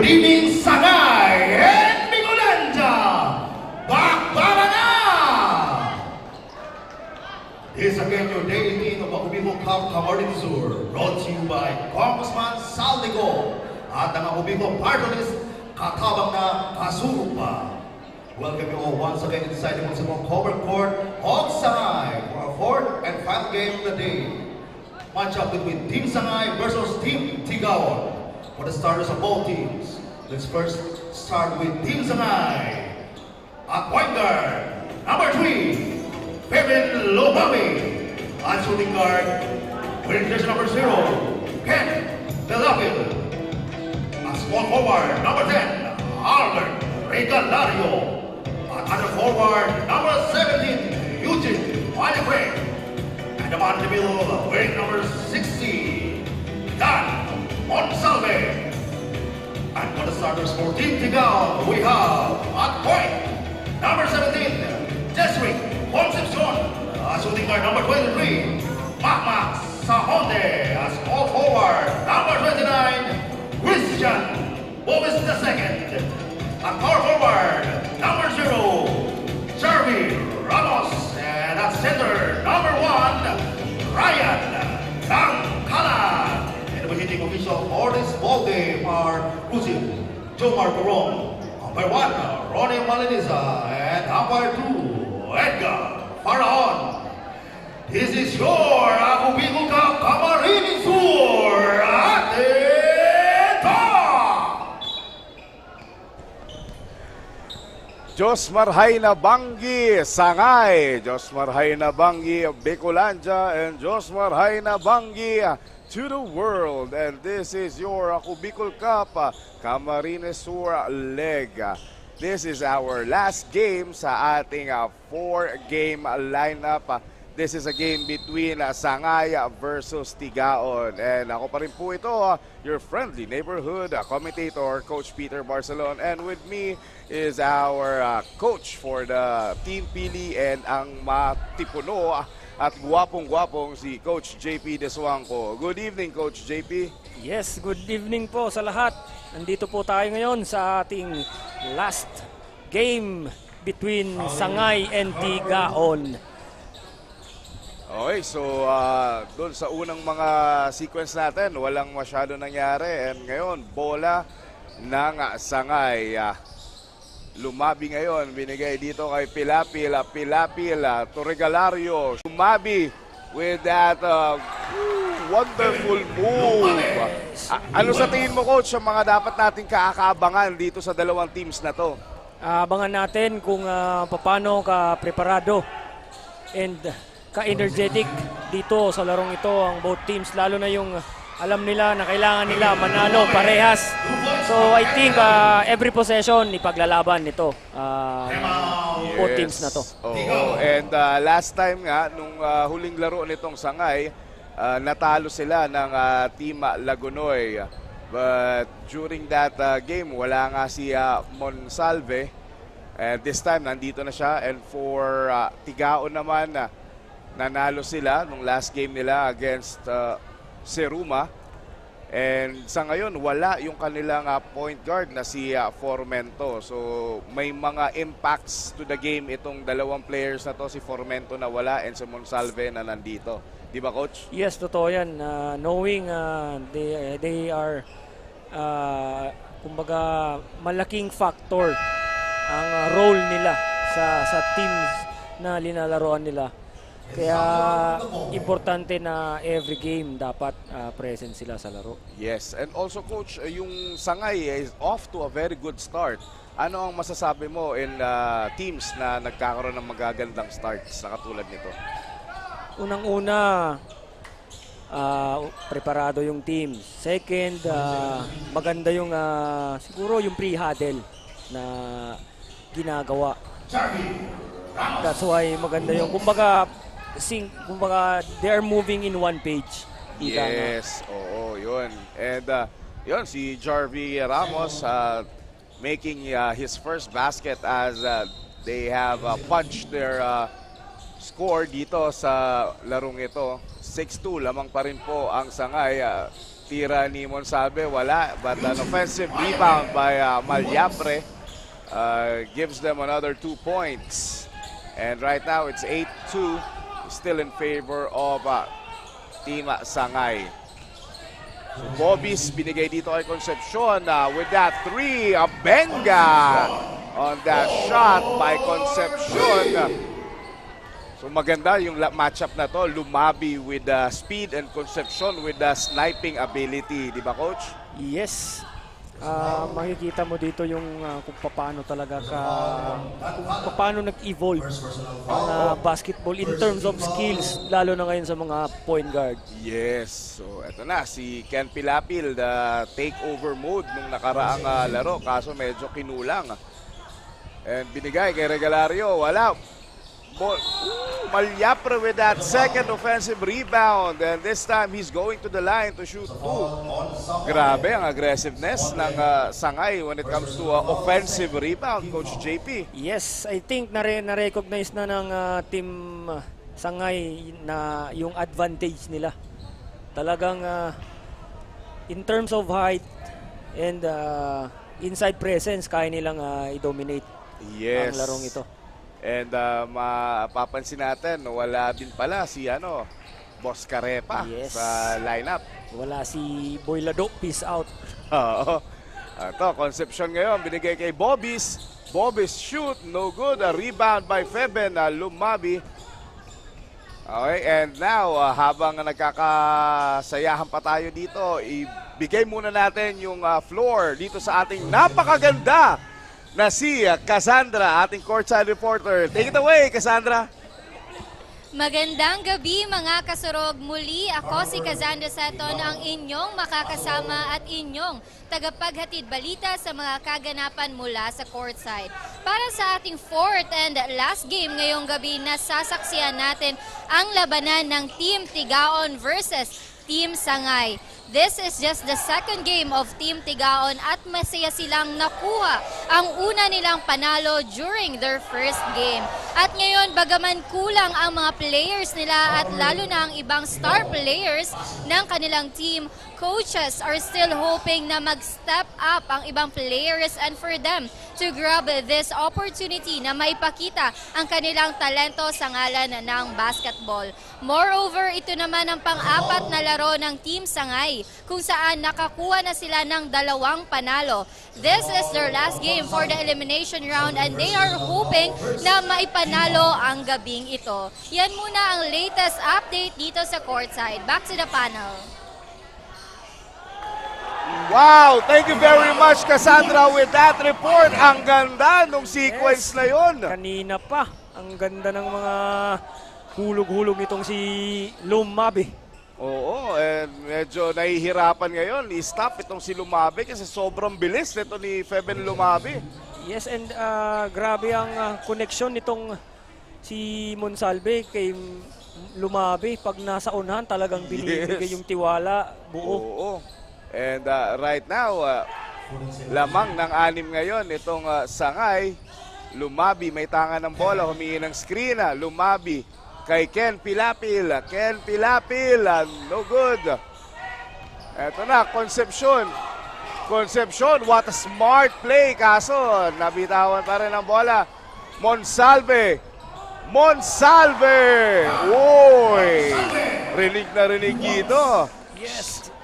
Good evening, Sangay and Migolanja! Bakbara na! This is again your daily team of Akubiko Cup Camarines Sur, brought to you by Congressman Saldico at ang Akubiko Party List, katabang na Kasurupa. Welcome you all once again inside the Municipal Cover Court of Sangay for our fourth and final game of the day. Match up between Team Sangay versus Team Tigaon. For the starters of both teams, let's first start with Team Sangay. At point guard, number 3, Kevin Lobawi. At shooting guard, wearing jersey number 0, Ken Delapil. At small forward, number 10, Albert Regalario. At other forward, number 17, Eugene Walifre. And the man in the middle, wearing number 60, Dan Monsalve. And for the starters for Team Tigaon, we have at point, number 17, Jesrick Concepcion. Shooting guard, number 23, Max Sahonde. As small forward, number 29, Christian Bovis II. At power forward, number 0, Jarvi Ramos. And at center, number 1, Ryan Tangkalan. The hitting official for this ball game are Luzin, Jomar Corong, umpire 1, Ronnie Maliniza, and umpire 2, Edgar Faraon. This is your Akubiko Cup Camarines Sur Ateta! Josmar Hayna Bangi, Sangay, Josmar Hayna Bangi of Bicolanja, and Josmar Hayna Bangi to the world. And this is your Akubiko Cup Camarines Sur leg. This is our last game sa ating 4-game lineup. This is a game between Sangay versus Tigaon. And ako pa rin po ito, your friendly neighborhood commentator, Coach Peter Barcelon. And with me is our coach for the Team Pili and ang matipuno at guwapong-guwapong si Coach JP Deswangco. Good evening, Coach JP. Yes, good evening po sa lahat. Nandito po tayo ngayon sa ating last game between Sangay and Tigaon. Okay, so doon sa unang mga sequence natin, walang masyado nangyari. And ngayon, bola ng Sangay. Lumabi ngayon, binigay dito kay Pilapil to Regalario. Lumabi with that wonderful move. Ano sa tingin mo, Coach, ang mga dapat nating kaakabangan dito sa dalawang teams na to? Abangan natin kung paano ka-preparado and ka-energetic dito sa larong ito ang both teams, lalo na yung alam nila na kailangan nila manalo parehas. So I think every possession ipaglalaban nito both teams na to. Oh, and last time nga nung huling laro nitong Sangay, natalo sila ng Team Lagunoy. But during that game, wala nga si Monsalve. And this time nandito na siya, and for Tigaon naman, nanalo sila nung last game nila against Seruma. And sa ngayon, wala yung kanilang point guard na si Formento. So may mga impacts to the game itong dalawang players na to, si Formento na wala and si Monsalve na nandito. Di ba, Coach? Yes, totoo yan. Knowing they are kumbaga malaking factor ang role nila sa teams na linalaroan nila. Kaya importante na every game dapat present sila sa laro. Yes, and also, Coach, yung Sangay is off to a very good start. Ano ang masasabi mo in teams na nagkakaroon ng magagandang starts na katulad nito? Unang-una, preparado yung team. Second, maganda yung siguro yung pre-huddle na ginagawa. That's why maganda yung kumbaga they are moving in one page. Yes, oo, yun. And yun, si Jarvi Ramos making his first basket as they have punched their score dito sa larong ito. 6-2 lamang pa rin po ang Sangay. tira ni Monsalve, wala. But an offensive rebound by Malyapre gives them another 2 points. And right now, it's 8-2. Still in favor of Team Sangay. So Bobis binigay dito kay Concepcion with that 3. Benga on that shot by Concepcion. So maganda yung matchup na to. Lumabi with speed and Concepcion with the sniping ability. Di ba, Coach? Yes. Makikita mo dito yung kung paano talaga kung paano nag-evolve ang basketball in terms of skills, lalo na ngayon sa mga point guard. Yes. So eto na, si Ken Pilapil, the takeover mode nung nakaraang laro. Kaso medyo kinulang. And binigay kay Regalario. Wala. Malyapre with that second offensive rebound. And this time, he's going to the line to shoot 2. Grabe ang aggressiveness ng Sangay when it comes to offensive rebound, Coach JP. Yes, I think na-recognize na ng team Sangay na yung advantage nila. Talagang in terms of height and inside presence, kaya nilang i-dominate ang larong ito. And mapapansin natin, wala din pala si Boss Carepa sa lineup. Wala si Boy Lado, peace out. Oo. Ito, Concepcion ngayon, binigay kay Bobis. Bobis shoot, no good. A rebound by Feben Lumabi. Okay, and now, habang nagkakasayahan pa tayo dito, ibigay muna natin yung floor dito sa ating napakaganda na si Cassandra, ating courtside reporter. Take it away, Cassandra. Magandang gabi mga kasurog. Muli ako si Cassandra Seton, ang inyong makakasama at inyong tagapaghatid balita sa mga kaganapan mula sa courtside. Para sa ating fourth and last game ngayong gabi, nasasaksihan natin ang labanan ng Team Tigaon versus Team Sangay. This is just the second game of Team Tigaon at masaya silang nakuha ang una nilang panalo during their first game. At ngayon, bagaman kulang ang mga players nila at lalo na ang ibang star players ng kanilang team, coaches are still hoping na mag-step up ang ibang players and for them to grab this opportunity na maipakita ang kanilang talento sa ngalan ng basketball. Moreover, ito naman ang pang-apat na laro ng Team Sangay kung saan nakakuha na sila ng 2 panalo. This is their last game for the elimination round and they are hoping na maipanalo ang gabing ito. Yan muna ang latest update dito sa courtside. Back to the panel. Wow! Thank you very much, Cassandra, with that report. Ang ganda nung sequence na yon. Kanina pa, ang ganda ng mga hulog-hulog nitong si Lumabi. Oo, and medyo nahihirapan ngayon. I-stop itong si Lumabi kasi sobrang bilis nito ni Feben Lumabi. Yes, and grabe ang connection nitong si Monsalve kay Lumabi. Pag nasa unahan, talagang binibigay yung tiwala buo. Oo. And right now, lamang ng 6 ngayon itong Sangay. Lumabi, may tanga ng bola, humingi ng screen. Lumabi kay Ken Pilapil. Ken Pilapil, no good. Eto na, Concepcion. Concepcion, what a smart play. Kaso, nabitawan pa rin ang bola. Monsalve. Monsalve! Uy! Rinig na rinig dito. Yes!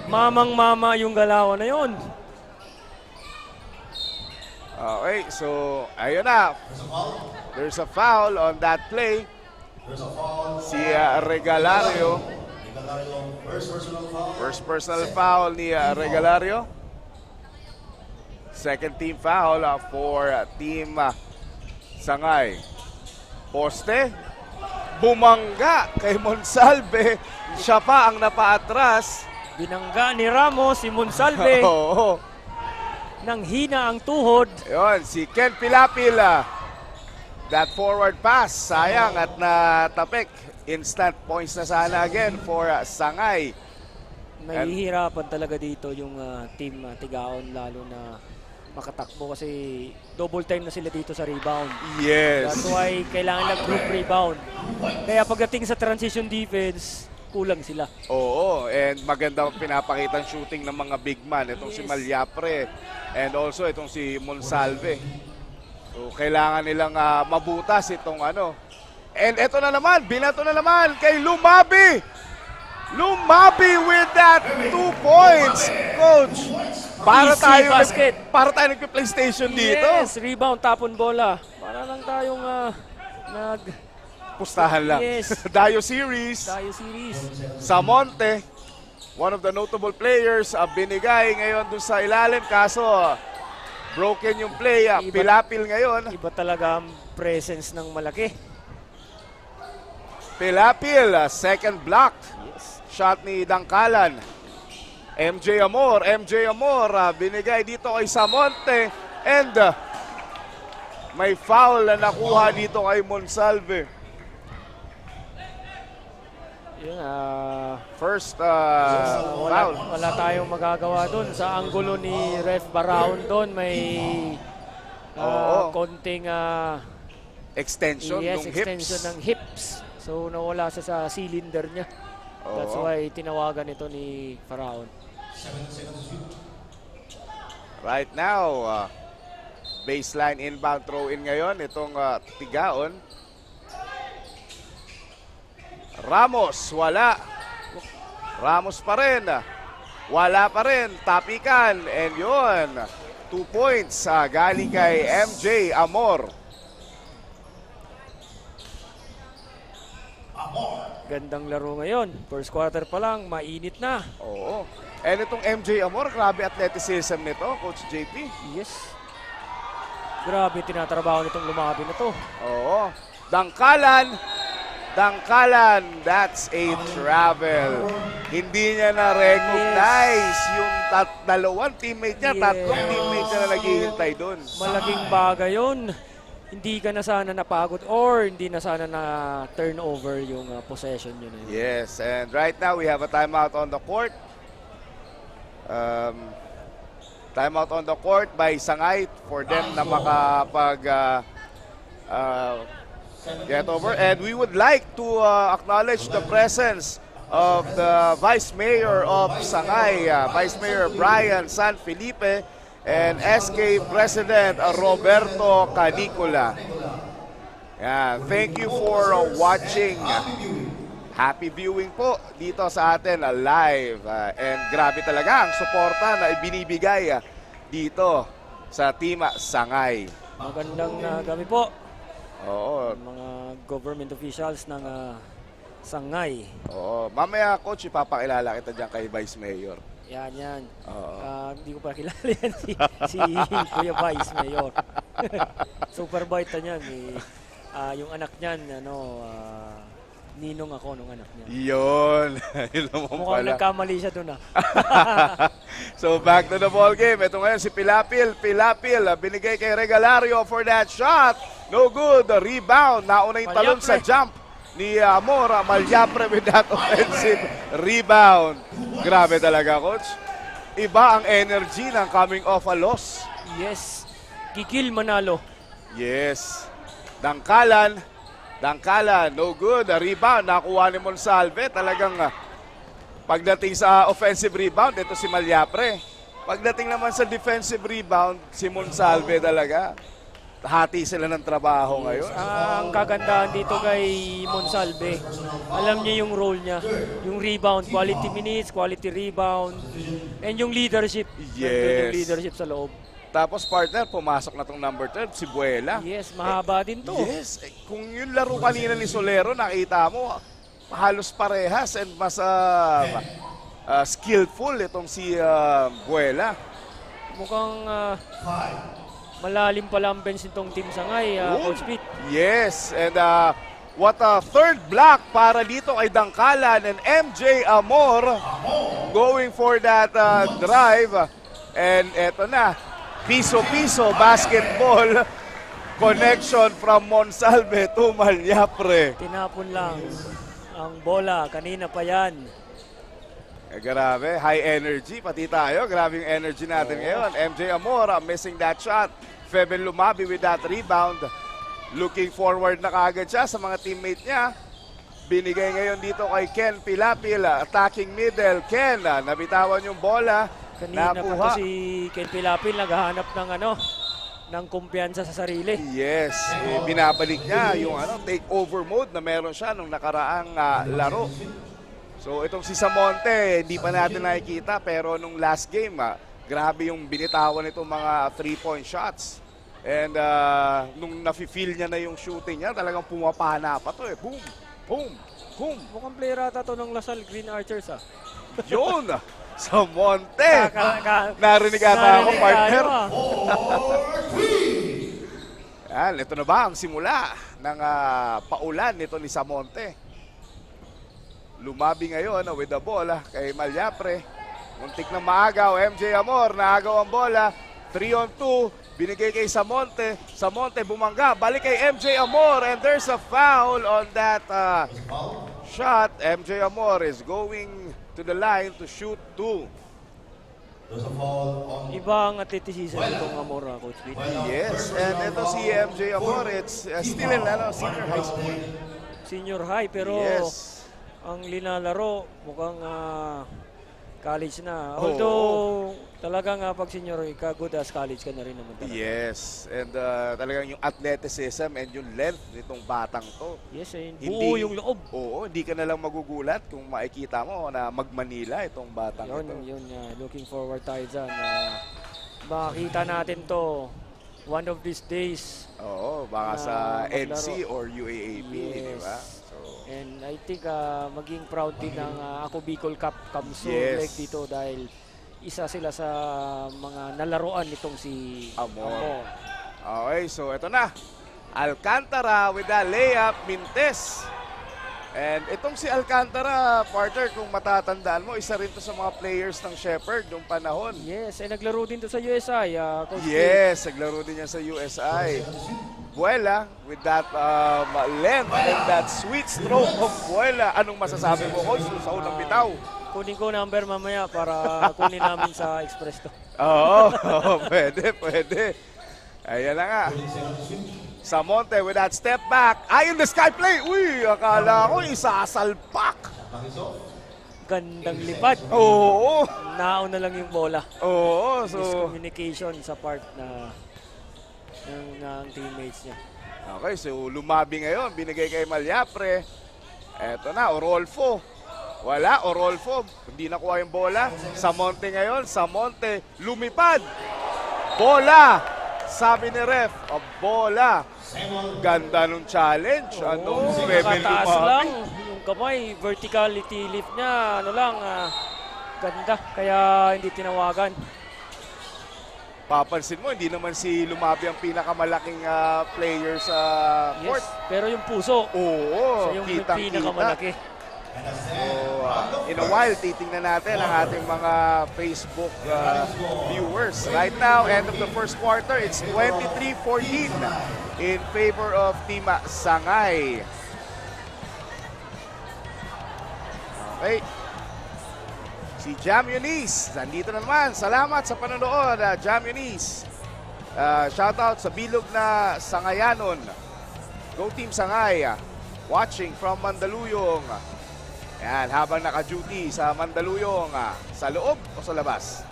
Mamang-mama yung galawan na yun. Okay, so ayun na. There's a foul on that play. Si Regalario. First personal foul ni Regalario. Second team foul for Team Sangay. Poste. Bumangga kay Monsalve. Siya pa ang napaatras. Binangga ni Ramos si Monsalve. Oo. Nang hina ang tuhod. Yun, si Ken Pilapil. That forward pass, sayang at natapik. Instant points na sana again for Sangay. Nahihirapan talaga dito yung team Tigaon, lalo na makatakbo kasi double time na sila dito sa rebound. Yes. That's why kailangan ng group rebound. Kaya pagdating sa transition defense, kulang sila. Oo, and magandang pinapakitang shooting ng mga big man. Itong si Yes. Malyapre and also itong si Monsalve. So, kailangan nilang mabutas itong ano. And ito na naman, binato na naman kay Lumabi. Lumabi with that 2 points, coach. Para Easy tayo basket. para tayo nagpe-PlayStation dito. Yes, rebound, tapon bola. Para lang tayong Pustahan lang. Yes. Dayo series. tayo series. Samonte, one of the notable players, binigay ngayon dun sa ilalim. Kaso, broken yung play. Pilapil ngayon. Iba talaga ang presence ng malaki. Pilapil, second block. Yes. Shot ni Dangkalan. MJ Amor, binigay dito kay Samonte. And may foul na nakuha dito kay Monsalve. Yun, First foul. wala tayong magagawa doon. Sa anggulo ni Ref Baraon doon, may Oo. konting Extension yes, ng extension hips. ng hips. So nawala siya sa cylinder niya. That's Oo. why tinawagan ito ni Baraon. Right now, baseline inbound throw-in ngayon. Itong Tigaon. Ramos, wala. Ramos pa rin. Wala pa rin. Tapikan. And yun, 2 points galing kay MJ Amor. Gandang laro ngayon. First quarter pa lang, mainit na. Oo. And itong MJ Amor, grabe athleticism nito, Coach JP. Yes. Grabe tinatrabaho nitong Lumabi na to. Oo. Dangkalan, that's a travel. Hindi niya na-recognize yung dalawang teammate niya, Yes. tatlong teammate niya na naghihintay doon. Malaking bagay yun. Hindi ka na sana napagod or hindi na sana na turnover yung possession yun. Yes, and right now we have a timeout on the court. Timeout on the court by Sangay for them na makapag get over. And we would like to acknowledge the presence of the Vice Mayor of Sangay, Vice Mayor Brian San Felipe, and SK President Roberto Canicola. Yeah, thank you for watching. Happy viewing po dito sa atin live. And grabe talaga ang suporta na ibinibigay dito sa Team Sangay. Magandang gabi po. Oo. Mga government officials ng Sangay. Oo. Mamaya, Coach, ipapakilala kita dyan kay Vice Mayor. Yan. Oo. Hindi ko pa kilala yan si Kuya Vice Mayor. Super bite niyan. Yung anak niyan, ninong ako nung anak niya. Yun. Yun naman Mukhang pala. nagkamali siya doon. So back to the ball game. Ito ngayon si Pilapil, binigay kay Regalario for that shot. No good. Rebound. Nauna yung talon sa Malyapre. jump ni Amor. Malyapre with that offensive rebound. Grabe talaga, Coach. Iba ang energy ng coming off a loss. Yes. Kikil manalo. Yes. Dangkalan, no good. Rebound, nakuha ni Monsalve. Talagang pagdating sa offensive rebound, ito si Malyapre. Pagdating naman sa defensive rebound, si Monsalve talaga. Hati sila ng trabaho ngayon. Ang kagandahan dito kay Monsalve, alam niya yung role niya. Yung rebound, quality minutes, quality rebound, and yung leadership. Yes. Nandun yung leadership sa loob. Tapos partner, pumasok na tong number 12, si Buela. Yes, mahaba din to. Yes, kung yung laro kanina ni Solero, nakita mo, halos parehas and mas skillful itong si Buela. Mukhang malalim pala ang bench nitong team Sangay, Coach Pete. Yes, and what a third block para dito kay Dangkalan and MJ Amor going for that drive. And eto na, piso-piso basketball connection from Monsalve to Malyapre. Tinapon lang ang bola. Kanina pa yan. Grabe, high energy, pati tayo. Grabe yung energy natin ngayon. MJ Amor missing that shot. Feben Lumabi with that rebound. Looking forward na kaagad siya sa mga teammate niya. Binigay ngayon dito kay Ken Pilapil, attacking middle. Ken, nabitawan yung bola. Kanina pa Nakuha. to si Ken Pilapil naghahanap ng ng kumpiyansa sa sarili. Yes, binabalik niya yung take over mode na meron siya nung nakaraang laro. So itong si Samonte, hindi pa natin nakikita pero nung last game, grabe yung binitawan itong mga 3-point shots. And nung nafe-feel niya na yung shooting niya, talagang pumapana pa to eh. Boom, boom, boom. Mukhang player ata to ng Lasal Green Archers Yun, Samonte. Narinig ata ako, Narinig partner. tayo, Yan, ito na ba ang simula ng paulan nito ni Samonte. Lumabi ngayon with the ball kay Malyapre. Muntik na maagaw, MJ Amor, naagaw ang bola. 3-on-2, binigay kay Samonte. Samonte bumangga, balik kay MJ Amor and there's a foul on that shot. MJ Amor is going to the line to shoot 2. There's a foul on Ibang athleticism itong Amor, Coach Pete. Yes, and ito si MJ Amor, it's still in senior high school. Senior high, pero Yes. ang linalaro mukhang college na. Oo. Although talagang pag senior ka, good as college ka na rin naman talaga. Yes, and talagang yung athleticism and yung length nitong batang to. Yes, Hindi- buo yung loob. Oo, hindi ka na lang magugulat kung makikita mo na mag-Manila itong batang ito. Yun, looking forward tayo dyan. Makakita natin to one of these days. Oo, baka Na sa maglaro. NC or UAAP, di Yes. ba? So, And I think maging proud din ng Ako Bicol Cup Kamso Yes. Leg dito dahil isa sila sa mga nalaruan nitong si Amor. Okay, so ito na. Alcantara with a layup, Mintes. And itong si Alcantara, partner, kung matatandaan mo, isa rin to sa mga players ng Shepherd noong panahon. Yes, ay naglaro din to sa USI, Coach Pete. Yes, naglaro din niya sa USI. Buela, with that length and that sweet stroke of Buela. Anong masasabi mo, Coach, sa unang bitaw? Kunin ko number mamaya para kunin namin sa Express to. Oo, pwede. Ayan na nga. Samonte with that step back. Ay, in the sky play. Uy, akala ko isasalpak. Gandang lipad. Oo. Nauna lang yung bola. Oo, so... Miscommunication sa part ng teammates niya. Okay, so lumabi ngayon. Binigay kay Malyapre. Eto na, Orolfo. Wala, Orolfo. Hindi nakuha yung bola. Samonte ngayon. Samonte lumipad. Bola. Sabi ni ref, bola. Ganda nung challenge. Anong level Nakataas lang lumabi? yung kamay. Verticality lift niya. Ganda. Kaya hindi tinawagan. Papansin mo, hindi naman si Lumabi ang pinakamalaking player sa court. Yes, pero yung puso. Oo, Siya yung kitang-kita. pinakamalaki. So, in a while, titingnan natin ang ating mga Facebook viewers. Right now, end of the first quarter, it's 23-14 in favor of Team Sangay. Okay. Si Jam Eunice, nandito na naman. Salamat sa panonood, Jam Eunice. Shoutout sa bilog na Sangayanon. Go Team Sangay. Watching from Mandaluyong. Yan, habang naka-duty sa Mandaluyong. Sa loob o sa labas?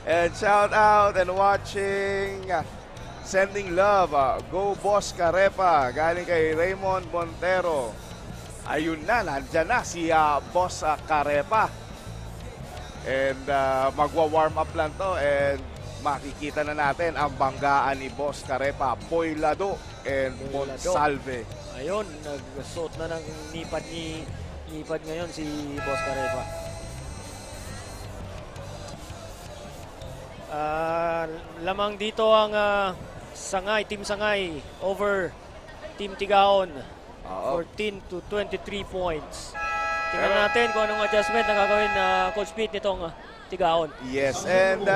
And shout out and watching. Sending love. Go Boss Carepa. Galing kay Raymond Montero. Ayun na, nandyan na si Boss Carepa. And magwa-warm up lang to and makikita na natin ang banggaan ni Boss Carepa, Boy Lado and Boy Lado. Monsalve. Ayun, nagsuot na ng nipad ngayon si Boss Carepa. Lamang dito ang Sangay, Team Sangay over Team Tigaon. Oo. 14 to 23 points. Tingnan natin kung anong adjustment na gagawin na Coach Pete nitong Tigaon. Yes, and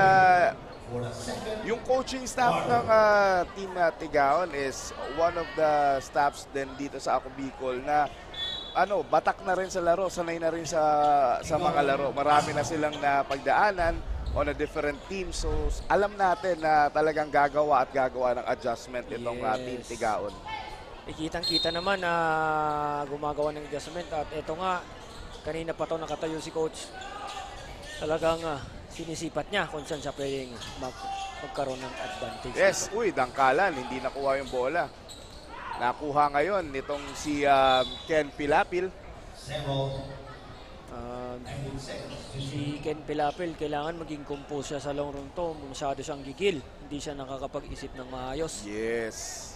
yung coaching staff ng Team Tigaon is one of the staffs din dito sa Ako Bicol na batak na rin sa laro, sanay na rin sa mga laro. Marami na silang napagdaanan on a different team. So alam natin na talagang gagawa ng adjustment itong Team Tigaon. Ikitang-kita naman na gumagawa ng adjustment at ito nga, kanina pa to nakatayo si coach. Talagang sinisipat niya kung saan siya pwedeng magkaroon ng advantage. Yes, uy, dangkalan, hindi nakuha yung bola. Nakuha ngayon nitong si Ken Pilapil. Si Ken Pilapil, kailangan maging compose siya sa long run to. Masyado siyang gigil. Hindi siya nakakapag-isip ng maayos. Yes.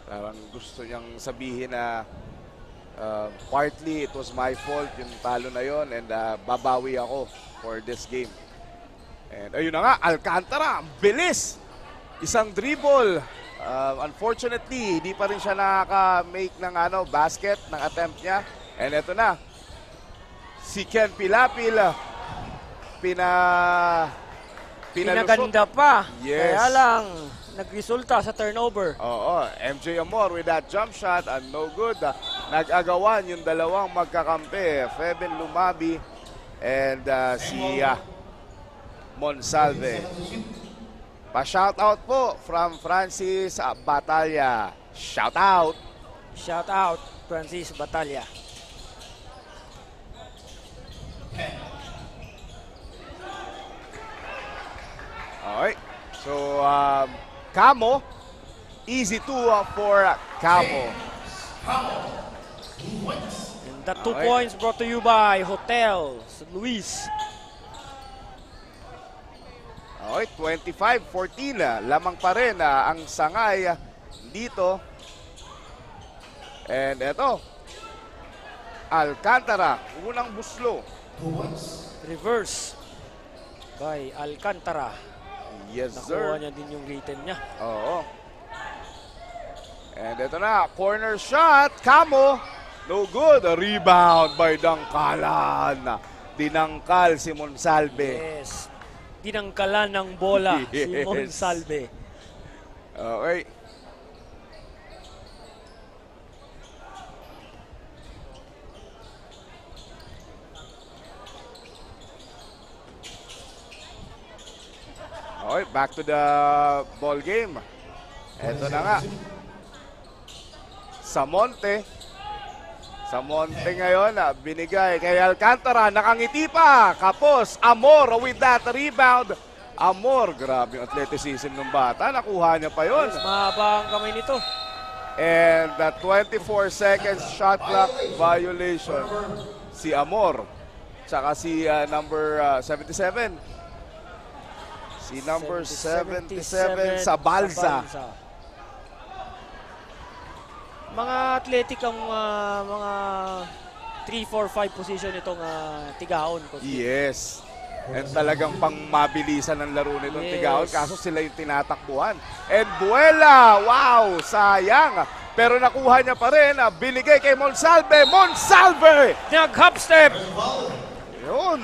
Parang gusto niyang sabihin na partly it was my fault yung talo na yon and babawi ako for this game. And ayun na nga, Alcantara, ang bilis! Isang dribble. Unfortunately, hindi pa rin siya nakaka-make ng basket, ng attempt niya. And ito na, si Ken Pilapil, pinalusot. Pinaganda pa. Yes. Kaya lang, nagresulta sa turnover. Oo, MJ Amor with that jump shot and no good. Nag-agawan yung dalawang magkakampi, Feben Lumabi and si Monsalve. Pa-shoutout po from Francis Batalla. Shoutout! Shout out, Francis Batalla. Okay, so Camo, easy 2 for Camo. And that 2 Okay. points brought to you by Hotel San Luis. Okay, 25-14. Lamang pa rin ang Sangay dito. And eto, Alcantara, unang buslo. Reverse by Alcantara. Yes, Nakuha sir. niya din yung written niya. Oo. And eto na, corner shot, Camo. No good. A rebound by Dangkalan. Dinangkal si Monsalve. Yes. Dinangkalan ng bola si Yes. Monsalve. Okay. Okay, back to the ball game. Eto na nga. Samonte. Samonte ngayon, binigay kay Alcantara. Nakangiti pa. Kapos, Amor with that rebound. Amor, grabe yung athleticism ng bata. Nakuha niya pa yun. Yes, mahaba ang kamay nito. And the 24 seconds shot clock violation. Si Amor. Tsaka si number 77. Si number 77 sa Balsa. Mga athletic ang mga 3, 4, 5 position itong tigaon. Yes. And talagang pang mabilisan ng laro nitong Yes. Tigaon. Kaso sila yung tinatakbuhan. And Buela, wow, sayang. Pero nakuha niya pa rin. Binigay kay Monsalve. Monsalve! Nag-hop step! Yun,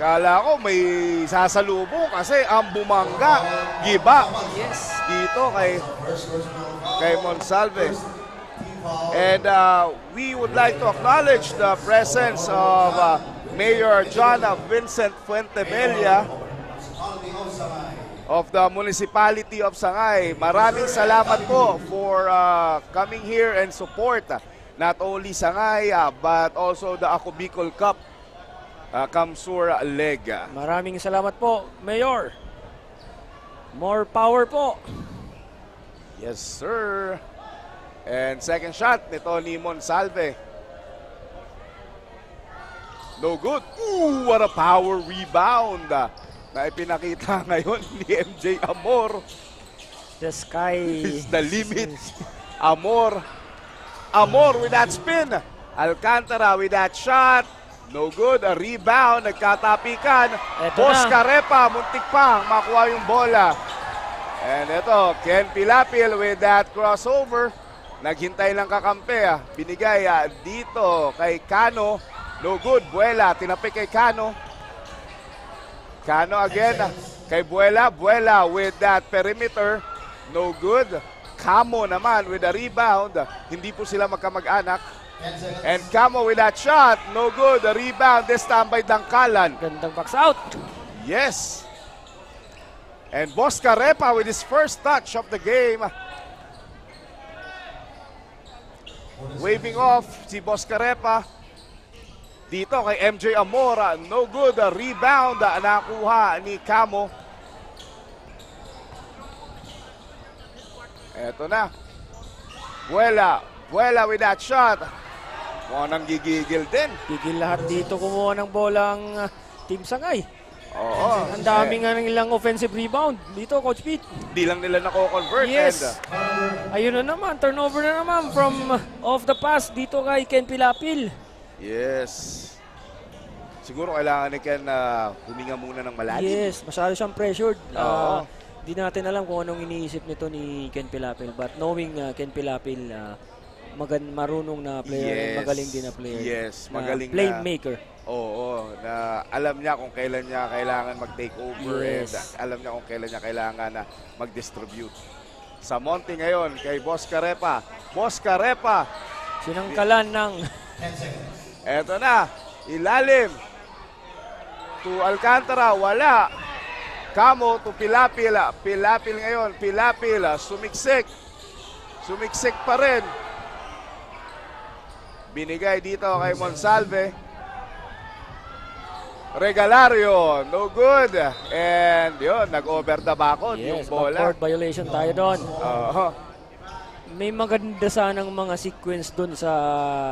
kala ko may sasalubong kasi ang bumangga. Giba. Yes. Dito kay Monsalve. And we would like to acknowledge the presence of Mayor John Vincent Fuentebella of the Municipality of Sangay. Maraming salamat po for coming here and support not only Sangay but also the Ako Bicol Cup Kamsur Leg. Maraming salamat po, Mayor. More power po. Yes, sir. And second shot nito ni Monsalve. No good. Ooh, what a power rebound na ipinakita ngayon ni MJ Amor. The sky Is the limit. Amor. Amor with that spin. Alcantara with that shot. No good. A rebound. Nagkatapikan. Eto Boscarepa. Muntik pa makuha yung bola. And ito, Ken Pilapil with that crossover. Naghintay lang kakampi. Binigay dito kay Cano. No good. Buela. Tinapik kay Cano. Cano again. Kay Buela. Buela with that perimeter. No good. Camo naman with a rebound. Hindi po sila magkamag-anak. And Camo with that shot. No good. A rebound. This time by Dangkalan. Gandang box out. Yes. And Boss Carepa with his first touch of the game. Waving off si Boss Carepa. Dito kay MJ Amora, no good. Rebound nakuha ni Camo. Eto na. Buela with that shot. Mukhang nang gigigil din. Gigil lahat dito kumuha ng bolang Team Sangay. Oo. Ang dami nga ng ilang offensive rebound dito, Coach Pete. Di lang nila nako-convert. Yes. And, Ayun na naman, turnover na naman from off the pass dito kay Ken Pilapil. yes. Siguro kailangan ni Ken na huminga muna ng malalim. Yes, masyado siyang pressured. Oo. Di natin alam kung anong iniisip nito ni Ken Pilapil. But knowing Ken Pilapil, marunong na player, Yes. magaling din na player. Yes, na magaling na. playmaker. Oo, na alam niya kung kailan niya kailangan mag-take over Yes. and alam niya kung kailan niya kailangan na mag-distribute. Sa Monte ngayon, kay Boss Carepa. Boss Carepa, Sinangkalan ng 10 seconds. eto na, ilalim. To Alcantara, wala. Camo to Pilapil. Pilapil ngayon, Pilapil, sumiksik. Sumiksik pa rin. Binigay dito kay Monsalve. Regalario, no good. And yun, nag-over the backcourt yung yes, bola. backcourt violation tayo doon. Oo. May maganda sanang mga sequence doon sa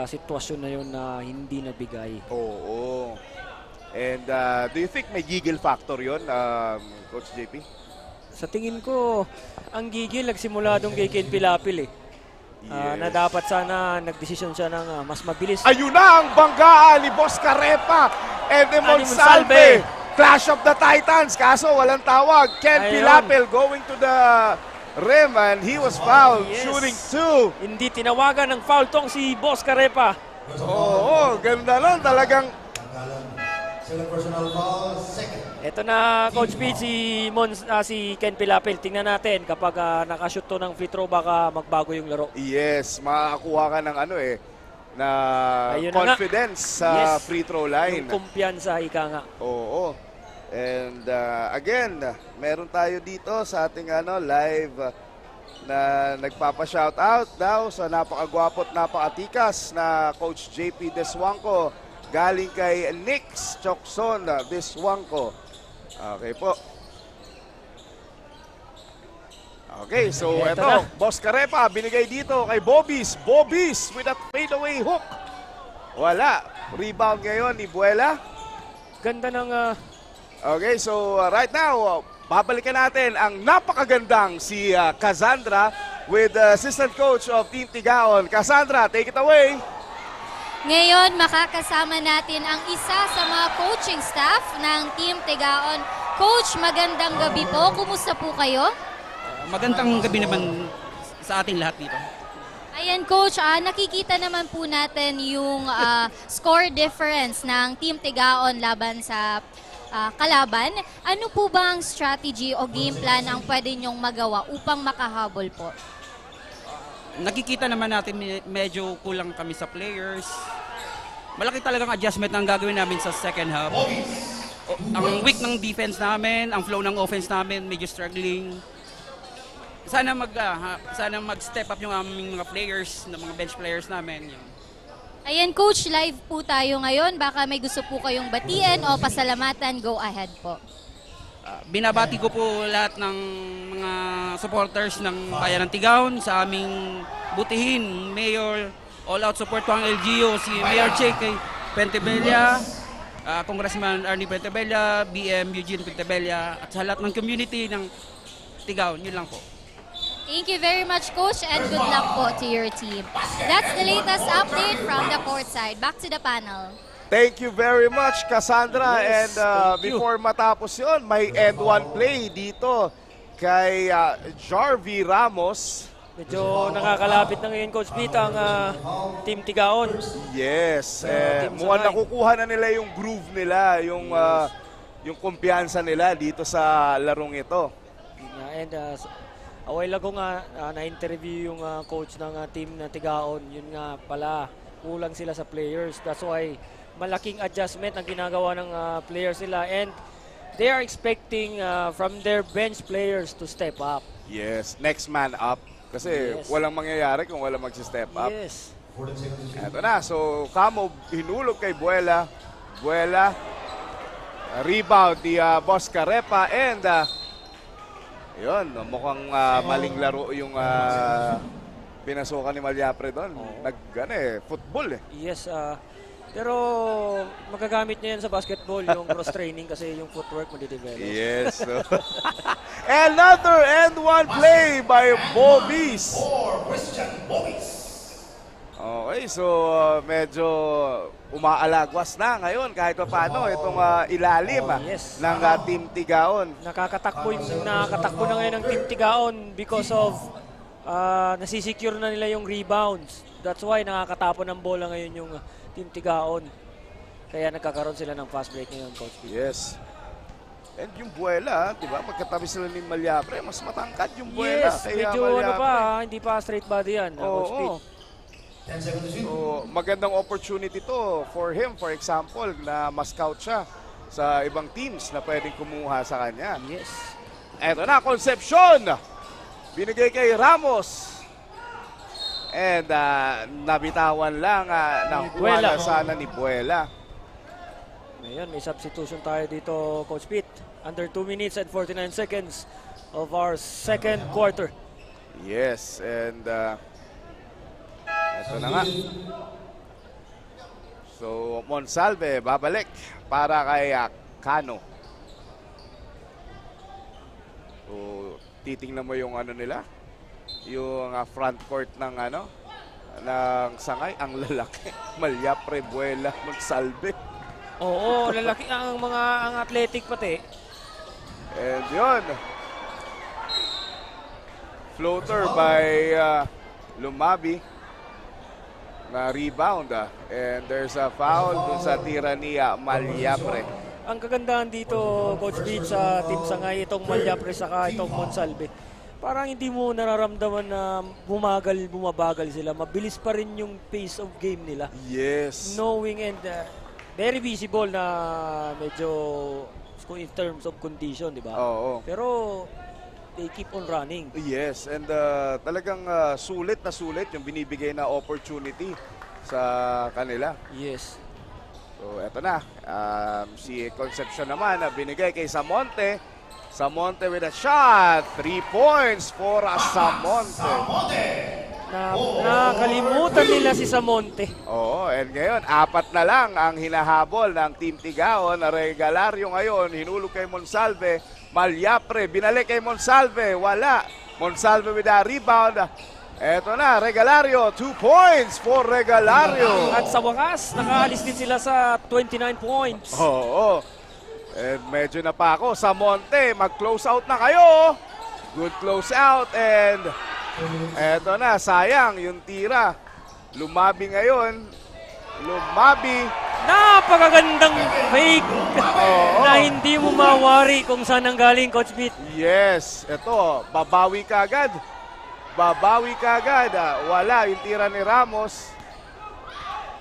sitwasyon na yun na hindi nabigay. Oo. And do you think may gigil factor yun, Coach JP? Sa tingin ko, ang gigil nagsimula doon kay Ken Pilapil eh. Na Yes. dapat sana nagdesisyon siya ng mas mabilis. Ayun na ang banggaan ni Boss Carepa and the Ani Monsalve. Monsalve. Clash of the Titans, kaso walang tawag. Ken Ayun. Pilapil going to the rim and he was fouled, Yes. shooting two. Hindi tinawagan ng foul tong si Boss Carepa. Oo, ganda lang talagang. Second personal foul, second. Ito na, Coach Pete, si Ken Pilapil. Tingnan natin kapag nakashoot to ng free throw, baka magbago yung laro. Yes, makakuha ka ng na Ayun na nga. confidence sa Yes. free throw line. Yung kumpiyansa, ika nga. Oo. And again, meron tayo dito sa ating live na nagpapa-shoutout daw sa napakagwapo at napakatikas na Coach JP Deswangco galing kay Nix Chokson Deswangco. Okay po. Okay, so Eto eto, na. Boss Carepa binigay dito kay Bobis. Bobis with that fadeaway hook. Wala. Rebound ngayon ni Buela. Ganda ng Okay, so right now, babalikan natin ang napakagandang si Cassandra with the assistant coach of Team Tigaon. Cassandra, take it away. Ngayon, makakasama natin ang isa sa mga coaching staff ng Team Tigaon. Coach, magandang gabi po. Kumusta po kayo? Magandang gabi naman sa ating lahat dito. Ayan, Coach, nakikita naman po natin yung score difference ng Team Tigaon laban sa kalaban. Ano po ba ang strategy o game plan ang pwede nyong magawa upang makahabol po? Nakikita naman natin medyo kulang kami sa players. Malaki talagang adjustment ang gagawin namin sa second half. Ang weak ng defense namin, ang flow ng offense namin, medyo struggling. Sana mag-step up yung aming mga players, ng mga bench players namin. Yun. Ayan, Coach, live po tayo ngayon. Baka may gusto po kayong batiin o pasalamatan. Go ahead po. Binabati ko po lahat ng mga supporters ng Bayan ng Tigaon sa aming butihin. Mayor, all-out support po ang LGU, si Mayor Che kay Pentebella, Congressman Arnie Pentebella, BM Eugene Pentebella, at sa lahat ng community ng Tigaon. Yun lang po. Thank you very much, Coach, and good luck po to your team. That's the latest update from the courtside. Back to the panel. Thank you very much, Cassandra. Yes, And thank you. before matapos yun, may end one play dito kay Jarvie Ramos. medyo nakakalapit na ngayon, Coach Pete, ang Team Tigaon. Yes, Team mukhang Sakay. nakukuha na nila yung groove nila, yung kumpiyansa nila dito sa larong ito. And a while ago nga, na-interview yung coach ng team na Tigaon. Yun nga pala, kulang sila sa players. That's why malaking adjustment ang ginagawa ng players nila. And they are expecting from their bench players to step up. Yes, next man up. Kasi Yes. walang mangyayari kung walang mag-step up. Yes. 14 seconds to shoot. Eto na, so Camo hinulog kay Buela. Buela, rebound ni Boss Carepa and yun, mukhang maling laro yung pinasukan ni Malyapre doon. Football eh. Yes, pero magagamit niya yan sa basketball, yung cross-training kasi yung footwork mo di-develop. Yes. So. Another and one play by Bobis. For Christian Boys. Okay, so medyo umaalagwas na ngayon kahit pa paano itong ilalim yes. ng Team Tigaon. Nakakatakbo na ngayon ng Team Tigaon because of nasisecure na nila yung rebounds. That's why nakakatapon ng bola ngayon yung Team Tigaon. Kaya nagkakaroon sila ng fast break ngayon, Coach P. Yes. And yung Buela, di ba, magkatabi sila ni Malyapre, mas matangkad yung Buela. Yes, medyo hindi pa straight body yan, Coach P. 10 seconds to shoot. So, magandang opportunity to for him, for example, na ma-scout siya sa ibang teams na pwedeng kumuha sa kanya. Yes. Eto na, Concepcion! Binigay kay Ramos. And nabitawan lang ng Buela. kuwala sana ni Buela. Ngayon, may substitution tayo dito, Coach Pete. Under 2 minutes and 49 seconds of our second quarter. Yes, and ito na nga. So, Monsalve babalik para kay Cano. So, titingnan mo yung ano nila, yung front court ng ng Sangay, ang lalaki. Malyapre, Buela, Monsalve. Oo, lalaki ang athletic pati. And yun. Floater by Lumabi. Na rebound. And there's a foul dun sa tira ni Malyapre. Ang kagandahan dito, Coach Beach, sa Team Sangay, itong Malyapre saka itong Monsalve. Parang hindi mo nararamdaman na bumabagal sila. Mabilis pa rin yung pace of game nila. Yes. Knowing and very visible na medyo in terms of condition, di ba? Oo. Pero they keep on running. Yes, and talagang sulit na sulit yung binibigay na opportunity sa kanila. Yes. So, eto na. Si Concepcion naman binigay kay Samonte. Samonte with a shot. 3 points for Samonte. Nakalimutan nila si Samonte. Oo, and ngayon, 4 na lang ang hinahabol ng Team Tigaon. Regalario ngayon, hinulog kay Monsalve. Malyapre, binalik kay Monsalve. Wala. Monsalve with a rebound. Eto na, Regalario. 2 points for Regalario. At sa wakas, nakaalis din sila sa 29 points. Oo. And medyo na pa ako. Samonte, mag-close out na kayo. Good close out. And eto na, sayang yung tira. Lumabi ngayon. Lumabi. Napakagandang fake na hindi mo mawari kung saan ang galing, Coach Beat. Yes, eto, babawi ka agad. Babawi ka agad. Wala, yung tira ni Ramos.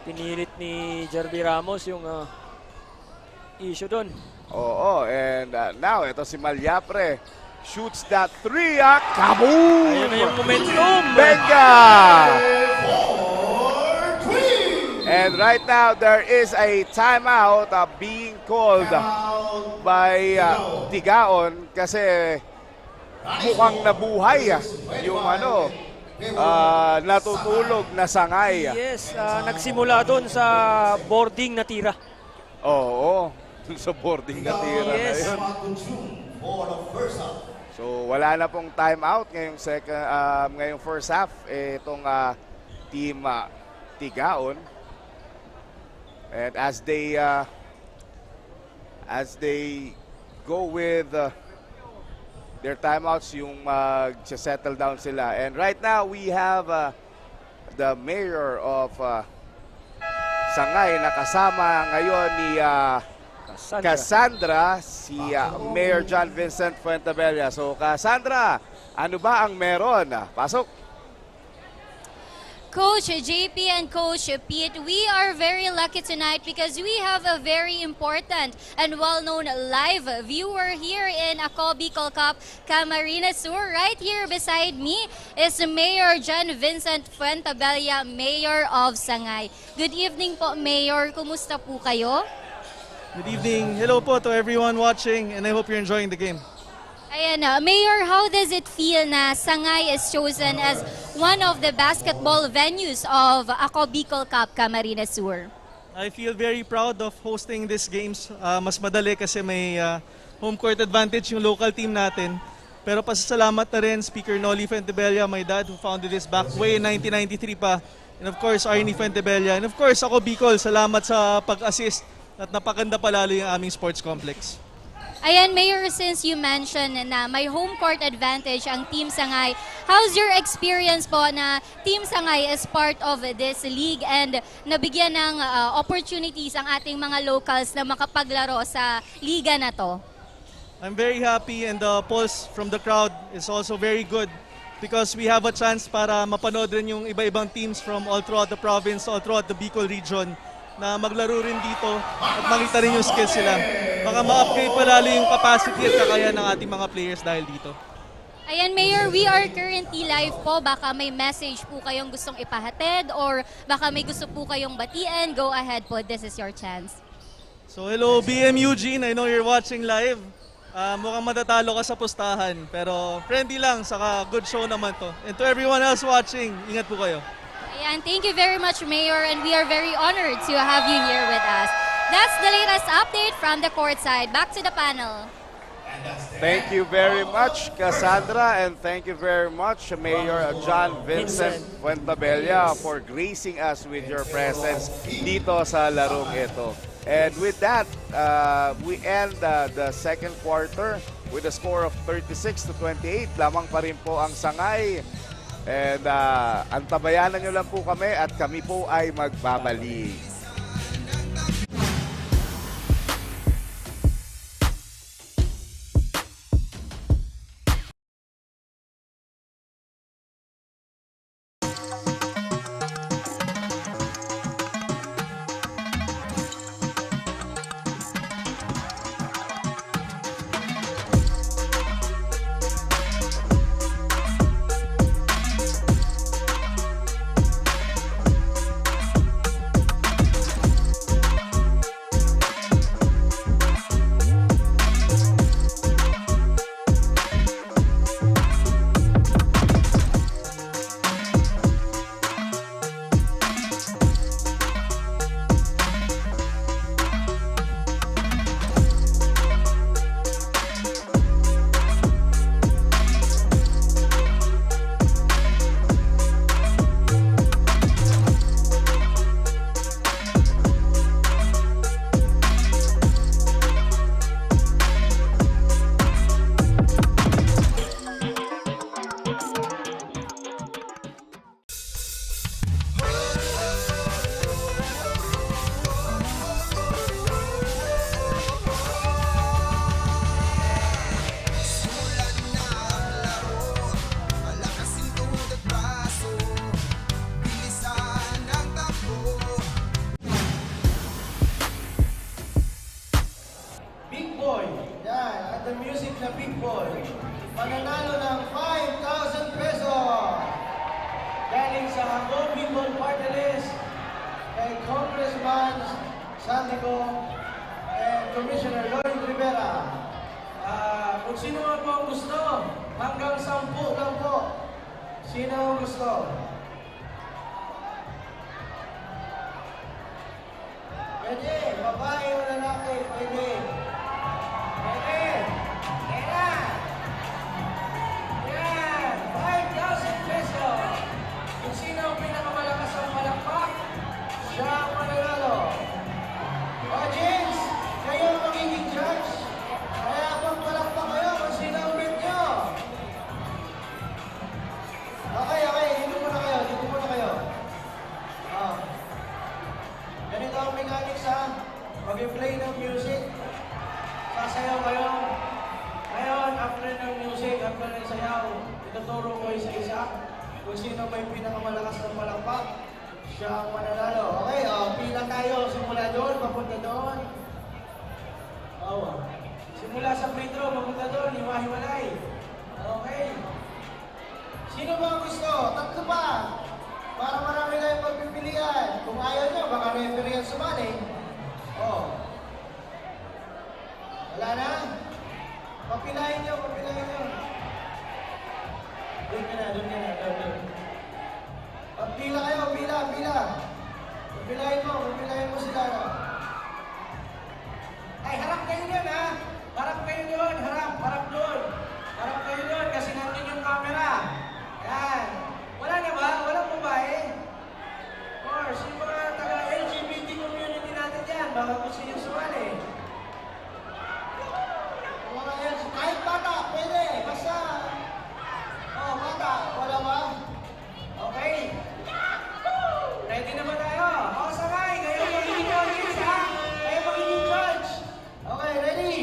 Pinilit ni Jerby Ramos yung issue doon. Oo, and now, ito si Malyapre. Shoots that 3, kaboom! Ayun na yung momentum. Benga! And right now, there is a timeout being called by Tigaon kasi mukhang nabuhay yung natutulog na Sangay. Yes, nagsimula doon sa boarding na tira. Oo, dun sa boarding na tira na Yes. yun. So wala na pong timeout ngayong first half itong team Tigaon. And as they go with their timeouts, yung settle down sila. And right now we have the mayor of Sangay na kasama ngayon ni Cassandra, si Mayor John Vincent Fuentabella. So Cassandra, ano ba ang meron? Pasok. Coach JP and Coach Pete, we are very lucky tonight because we have a very important and well-known live viewer here in Ako Bicol Cup Camarines Sur. Right here beside me is Mayor John Vincent Fuentabella, Mayor of Sangay. Good evening po, Mayor. Kumusta po kayo? Good evening. Hello po to everyone watching and I hope you're enjoying the game. Ayan, Mayor, how does it feel na Sangay is chosen as one of the basketball venues of Ako Bicol Cup Camarines Sur? I feel very proud of hosting these games. Mas madali kasi may home court advantage yung local team natin. Pero pasasalamat na rin Speaker Noli Fuentebella, my dad who founded this back way in 1993 pa. And of course, Arnie Fuentebella. And of course, Ako Bicol, salamat sa pag-assist at napakanda palalo yung aming sports complex. Ayan, Mayor, since you mentioned na may home court advantage ang Team Sangay, how's your experience po na Team Sangay is part of this league and nabigyan ng opportunities ang ating mga locals na makapaglaro sa liga na to? I'm very happy and the pulse from the crowd is also very good because we have a chance para mapanood rin yung iba-ibang teams from all throughout the province, all throughout the Bicol region na maglaro rin dito at makita rin yung skills sila. Baka ma-upgrade palalo yung capacity at kakayahan ng ating mga players dahil dito. Ayan, Mayor, we are currently live po. Baka may message po kayong gustong ipahatid or baka may gusto po kayong batiin. Go ahead po. This is your chance. So hello BM Eugene, I know you're watching live. Mukhang matatalo ka sa pustahan pero friendly lang, saka good show naman to. And to everyone else watching, ingat po kayo. Ayan, thank you very much, Mayor, and we are very honored to have you here with us. That's the latest update from the courtside. Back to the panel. Thank you very much, Cassandra, and thank you very much, Mayor John Vincent Fuentabella, for gracing us with your presence dito sa larong ito. And with that, we end the second quarter with a score of 36-28. Lamang pa rin po ang Sangay. And antabayanan nyo lang po kami at kami po ay magbabalik. Mananalo ng 5,000 pesos galing sa Ako Bicol Party List kay Congressman Santiago and Commissioner Lloyd Rivera. Kung sino man po ang gusto, hanggang 10 lang po. Sino ang gusto? Pwede, babae o lalaki, pwede. Pwede. Kailan? Yan, 5,000 pesos. Kung sino ang pinakamalakas ang palakpak, siya ang mananalo. Audience, kayo ang magiging judge. Kaya magpalakpak kayo kung sino ang bet nyo. Okay, dito muna kayo. Ganito ang mechanics ha. Kung sino may pinakamalakas ng palakpak, siya ang mananalo. Okay, pila tayo. Simula doon, papunta doon. Simula sa free throw, papunta doon, hiwa-hiwalay. Okay. Sino ba ang gusto? Tatlo pa. Para marami kayong pagpipilian. Kung ayaw nyo, baka referee ang sumali. Wala na? Papilahin nyo, papilahin nyo. Doon ka na, doon. Pila kayo, pila. Papilahin mo sila. Ay, harap kayo doon, ha? Harap kayo doon, harap doon. Harap kayo doon kasi nandun yung camera. Yan. Wala na ba? Walang babae? Or, sino mga taga-LGBT community natin dyan? Baka gusto nyo sumali. Kahit bata, pwede. Basta. Bata. Wala ba? Okay. Ready na ba tayo? Sakay. Kayo magiging judges, ha? Kayo magiging judge. Okay, ready?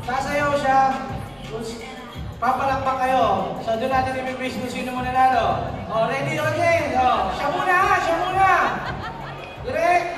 Sasayaw siya. Papalakpak kayo. So doon natin i-base kung sino mo nanalo. Ready audience? Siya muna. Direct.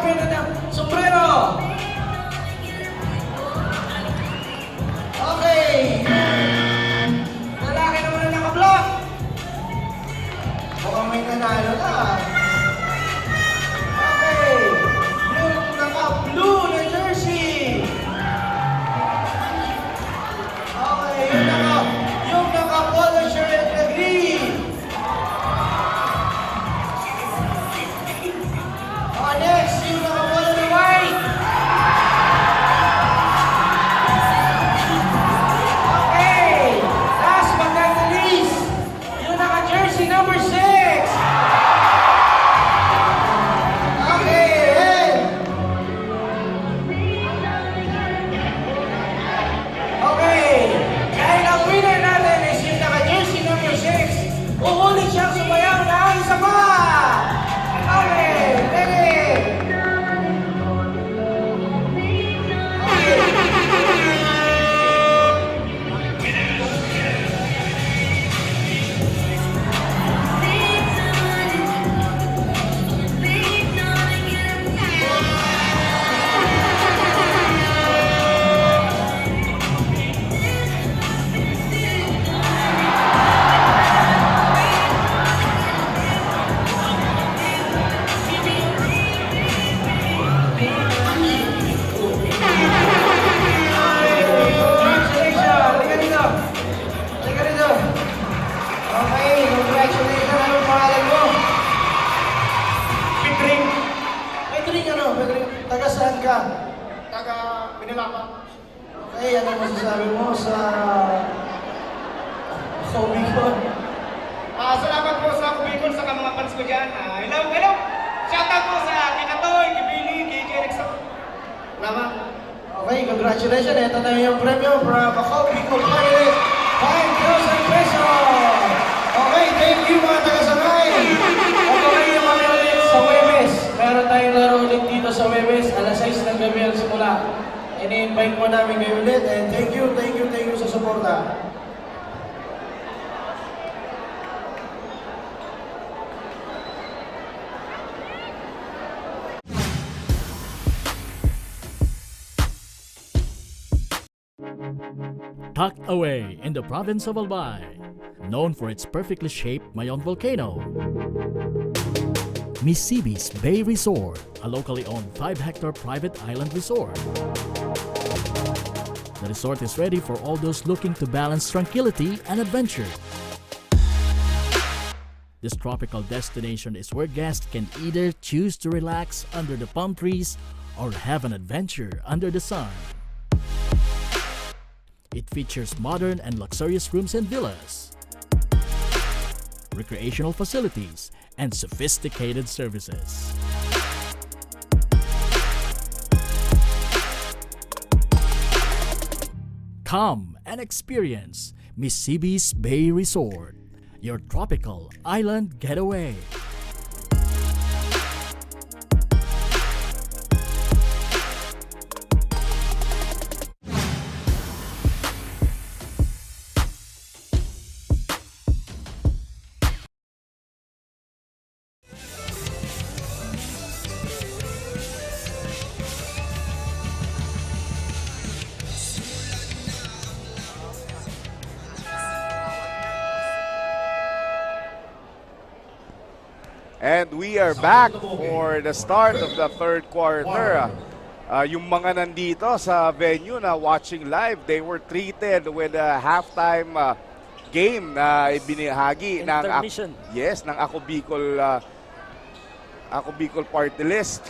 champion ng sombrero. Okay. Lalaki naman na naka-block. Mukhang may nanalo na. Okay. Yung naka-blue na jersey. Okay. Yung naka-polo shirt na green. Next, yung naka-polo na white. Okay. Last but not the least, yung naka-jersey number 6. Okay. Hey. Okay. Dahil ang winner natin is yung naka-jersey number 6. Uulit siyang sumayaw na ang isa pa. Okay. Ready. Taga saan ka? Taga Pinilapa. Okay, ano masasabi mo sa Bicol? Salamat po sa Bicol sa mga fans ko dyan. Hello, hello! Shoutout po sa Kikatoy, Kibili, KJ Rexon. Salamat. Okay, congratulations. Ito na yung premyo from Macau Bicol Party. 5,000 pesos! Okay, thank you mga taga-Sangay. At okay yung kami ulit sa Webes. Meron tayong laro ulit dito sa Webes. Alas 6 ng gabi ang simula. Ini-invite mo namin kayo ulit. And thank you sa suporta. Tucked away in the province of Albay, known for its perfectly shaped Mayon volcano, Misibis Bay Resort, a locally owned 5-hectare private island resort. The resort is ready for all those looking to balance tranquility and adventure. This tropical destination is where guests can either choose to relax under the palm trees or have an adventure under the sun. It features modern and luxurious rooms and villas, recreational facilities, and sophisticated services. Come and experience Misibis Bay Resort, your tropical island getaway. And we are back for the start of the third quarter. Yung mga nandito sa venue na watching live, they were treated with a halftime game na ibinahagi ng Ako Bicol Party List.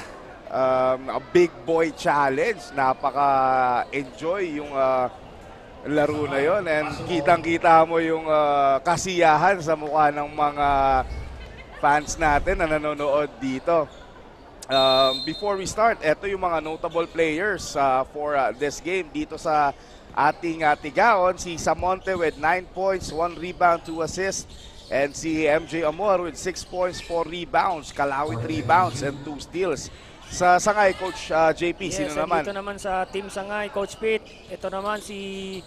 A big boy challenge. Napaka-enjoy yung laro na yon, and kitang-kita mo yung kasiyahan sa mukha ng mga fans natin na nanonood dito. Before we start, eto yung mga notable players for this game dito sa ating tigaon. Si Samonte with 9 points, 1 rebound, 2 assists. And si MJ Amor with 6 points, 4 rebounds, Kalawi 3 rebounds, and 2 steals. Sa Sangay, Coach JP, yes, sino naman? Dito naman sa Team Sangay, Coach Pete. Ito naman si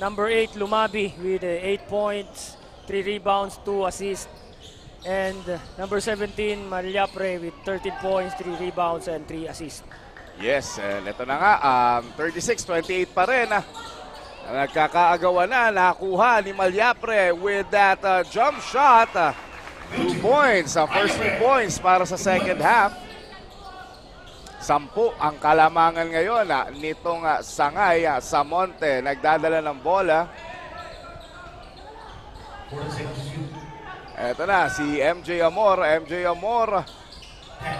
number 8, Lumabi with 8 points, 3 rebounds, 2 assists. And number 17, Malyapre with 13 points, 3 rebounds, and 3 assists. Yes, and ito na nga, 36-28 pa rin. Nagkakaagawan na, nakuha ni Malyapre with that jump shot. 2 points, first 3 points para sa second half. 10 ang kalamangan ngayon nitong Sangay Samonte. Nagdadala ng bola. 40 seconds to shoot. Eto na, si MJ Amor. MJ Amor,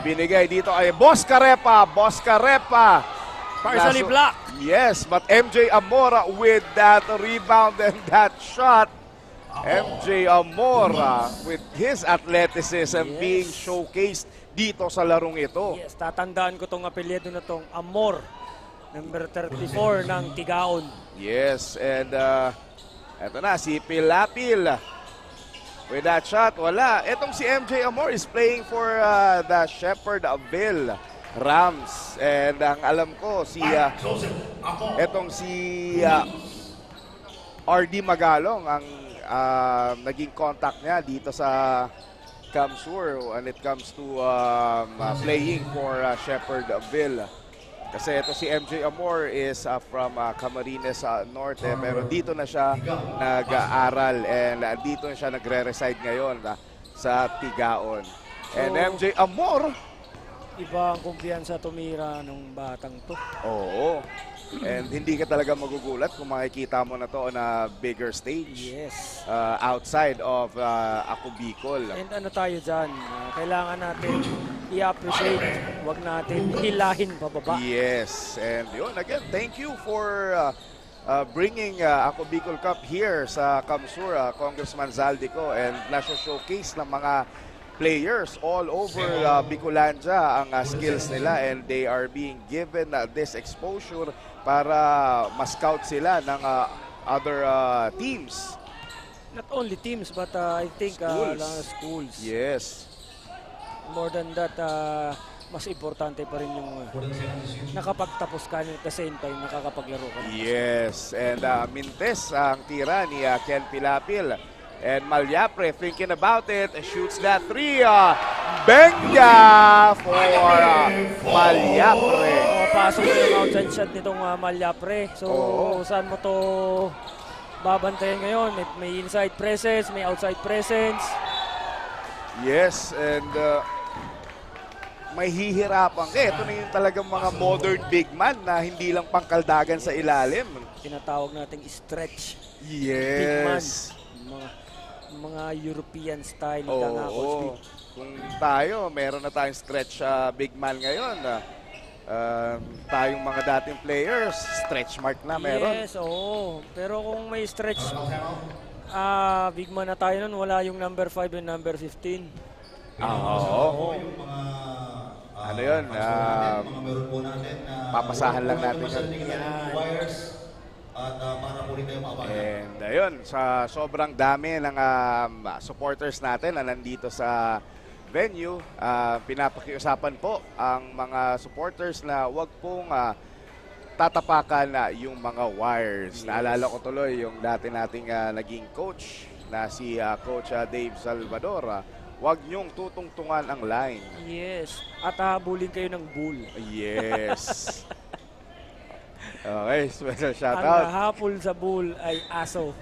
binigay dito kay Boss Carepa. Boss Carepa. Partially blocked. Yes, but MJ Amor with that rebound and that shot. MJ Amor with his athleticism being showcased dito sa larong ito. Yes, tatandaan ko tong apelyido na tong Amor, number 34 ng Tigaon. Yes, and eto na, si Pilapil. With that shot, wala. Etong si MJ Amor is playing for the Shepherdville Rams. And ang alam ko, etong si RD Magalong ang naging contact niya dito sa Kamsur when it comes to playing for Shepherdville. Kasi ito si MJ Amor is from Camarines Norte, pero dito na siya nag-aaral and dito na siya nagre-reside ngayon sa Tigaon. And MJ Amor, Iba ang kumpiyansa tumira ng batang to. oo. And hindi ka talaga magugulat kung makikita mo na to on a bigger stage. Yes. Outside of Ako Bicol. And ano tayo dyan, kailangan natin i-appreciate, wag natin hilahin pababa. Yes, and yun, again, thank you for bringing Ako Bicol Cup here sa Kamsur, Congressman Zaldico, and nasa-showcase ng mga players all over Bicolandia ang skills nila, and they are being given this exposure para ma-scout sila ng other teams. Not only teams, but I think schools. Yes. More than that, mas importante pa rin yung nakapagtapos ka at the same time nakakapaglaro ka. Yes, and Mintes ang tira ni Ken Pilapil. And Malyapre thinking about it, shoots that 3. Benga for Malyapre. Pasok na yung outside shot nitong Malyapre. So, saan mo to babantayan ngayon? May inside presence, may outside presence. Yes, and may hihirapan ka. Ito na yung talagang mga modern big man na hindi lang pangkaldagan sa ilalim. Tinatawag nating stretch. Yes. Big man. Mga European style nga, Coach B. Kung tayo, meron na tayong stretch big man ngayon. Tayong mga dating players, stretch mark na meron. Yes, oo. Pero kung may stretch, big man na tayo nun, wala yung number 5 and number 15. Oo. Ano yun? Papasahan lang natin yun. At para po rin kayo makabala. And ayun, sa sobrang dami ng supporters natin na nandito sa venue, pinapakiusapan po ang mga supporters na wag pong tatapakan yung mga wires. Yes. Naalala ko tuloy yung dati nating naging coach na si Coach Dave Salvador. Wag niyong tutungtungan ang line. Yes. At habulin kayo ng bull. Yes. Okay, special shoutout. Ang hapol sa bull ay aso.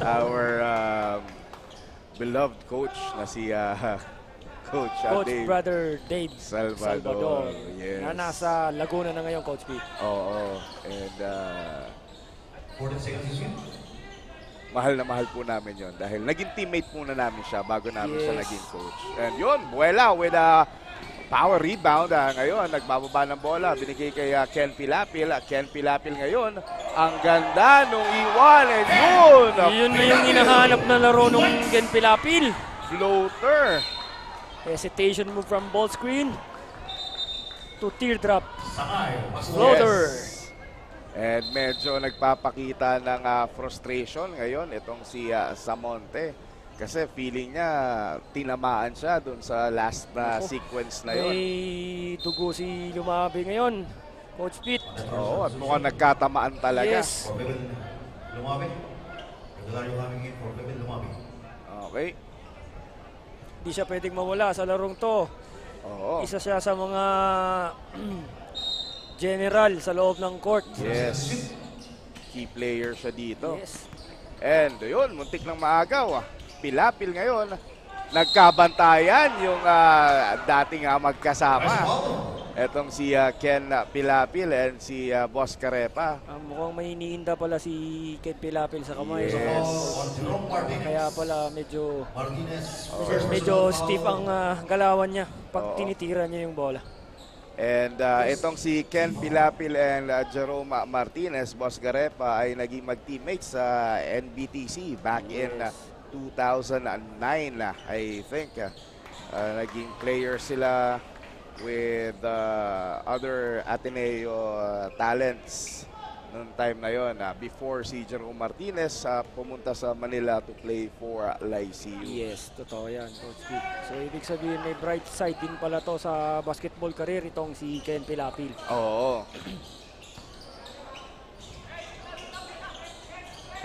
Our beloved coach na si Coach Dave. Brother Dave Salvador. Yes. Na nasa Laguna na ngayon, Coach P. Oo. And 40 seconds to shoot. mahal na mahal po namin yon dahil naging teammate muna namin siya bago namin siya naging coach. And yun, Buela with a power rebound. Ngayon, nagbababa ng bola. Binigay kay Ken Pilapil. Ken Pilapil ngayon. Ang ganda nung iwan. And yun! Yun na yung hinahanap na laro nung Ken Pilapil. Floater. Hesitation move from ball screen to teardrop. Sangay. Floater. Yes. And medyo nagpapakita ng frustration ngayon itong si Samonte. Kasi feeling niya, tinamaan siya dun sa last na sequence na yun. May dugo si Lumabe ngayon, Coach Pete. Oo, at mukhang nagkatamaan talaga. Yes. For Bebel Lumabe. Regular yung coming in for Bebel Lumabe. Okay. Di siya pwedeng mawala sa larong to. Oo. Isa siya sa mga general sa loob ng court. Yes. Key player siya dito. Yes. And yun, muntik ng maagaw. Pilapil ngayon. Nagkabantayan yung dating magkasama. Etong si Ken Pilapil and si Boss Carepa. Mukhang may iniinda pala si Ken Pilapil sa kamay. Yes. Kaya pala medyo Martinez. stiff ang galawan niya pag Oo. tinitira niya yung bola. And itong si Ken Pilapil and Jerome Martinez, Boss Carepa, ay naging mag-teammates sa NBTC back in 2009, I think. Naging player sila with other Ateneo talents noong time na yon, before si Jerome Martinez pumunta sa Manila to play for Lyceum. Yes, totoo yan, Coach Pete. So, ibig sabihin may bright side din pala to sa basketball career itong si Ken Pilapil. Oo.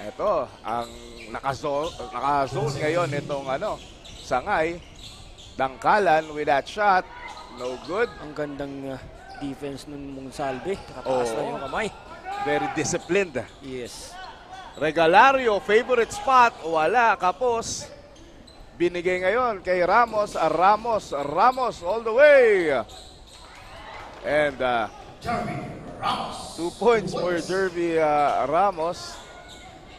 Ito, ang nakazone ngayon itong Sangay. Dangkalan with that shot. No good. Ang gandang defense nun Monsalve. Nakataas Oo. na yung kamay. Very disciplined. Yes. Regalario, favorite spot. Wala, kapos. Binigay ngayon kay Ramos. Ramos all the way. And Jeremy Ramos. 2 points for Derby Ramos.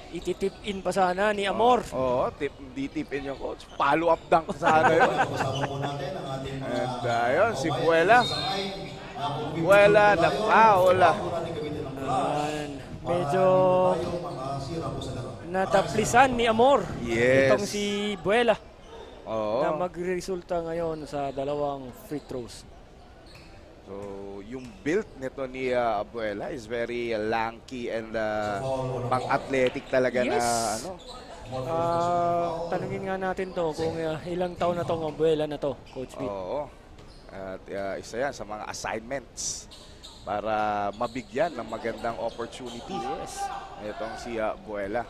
Ititip in pa sana ni Amor. Oo, di tip in yung coach. Follow up dunk sana yun. Kasama po natin ang ating And yun, si Buela. Buela na foul. Medyo nataplisan ni Amor. Yes. Itong si Buela na Oo. magresulta ngayon sa dalawang free throws. So, yung build nito ni Abuela is very lanky and pang-athletic talaga Yes. na Tanungin nga natin to kung ilang taon na tong Abuela na to, Coach Pete. Oo. At isa yan sa mga assignments para mabigyan ng magandang opportunity. Yes. Itong si Abuela.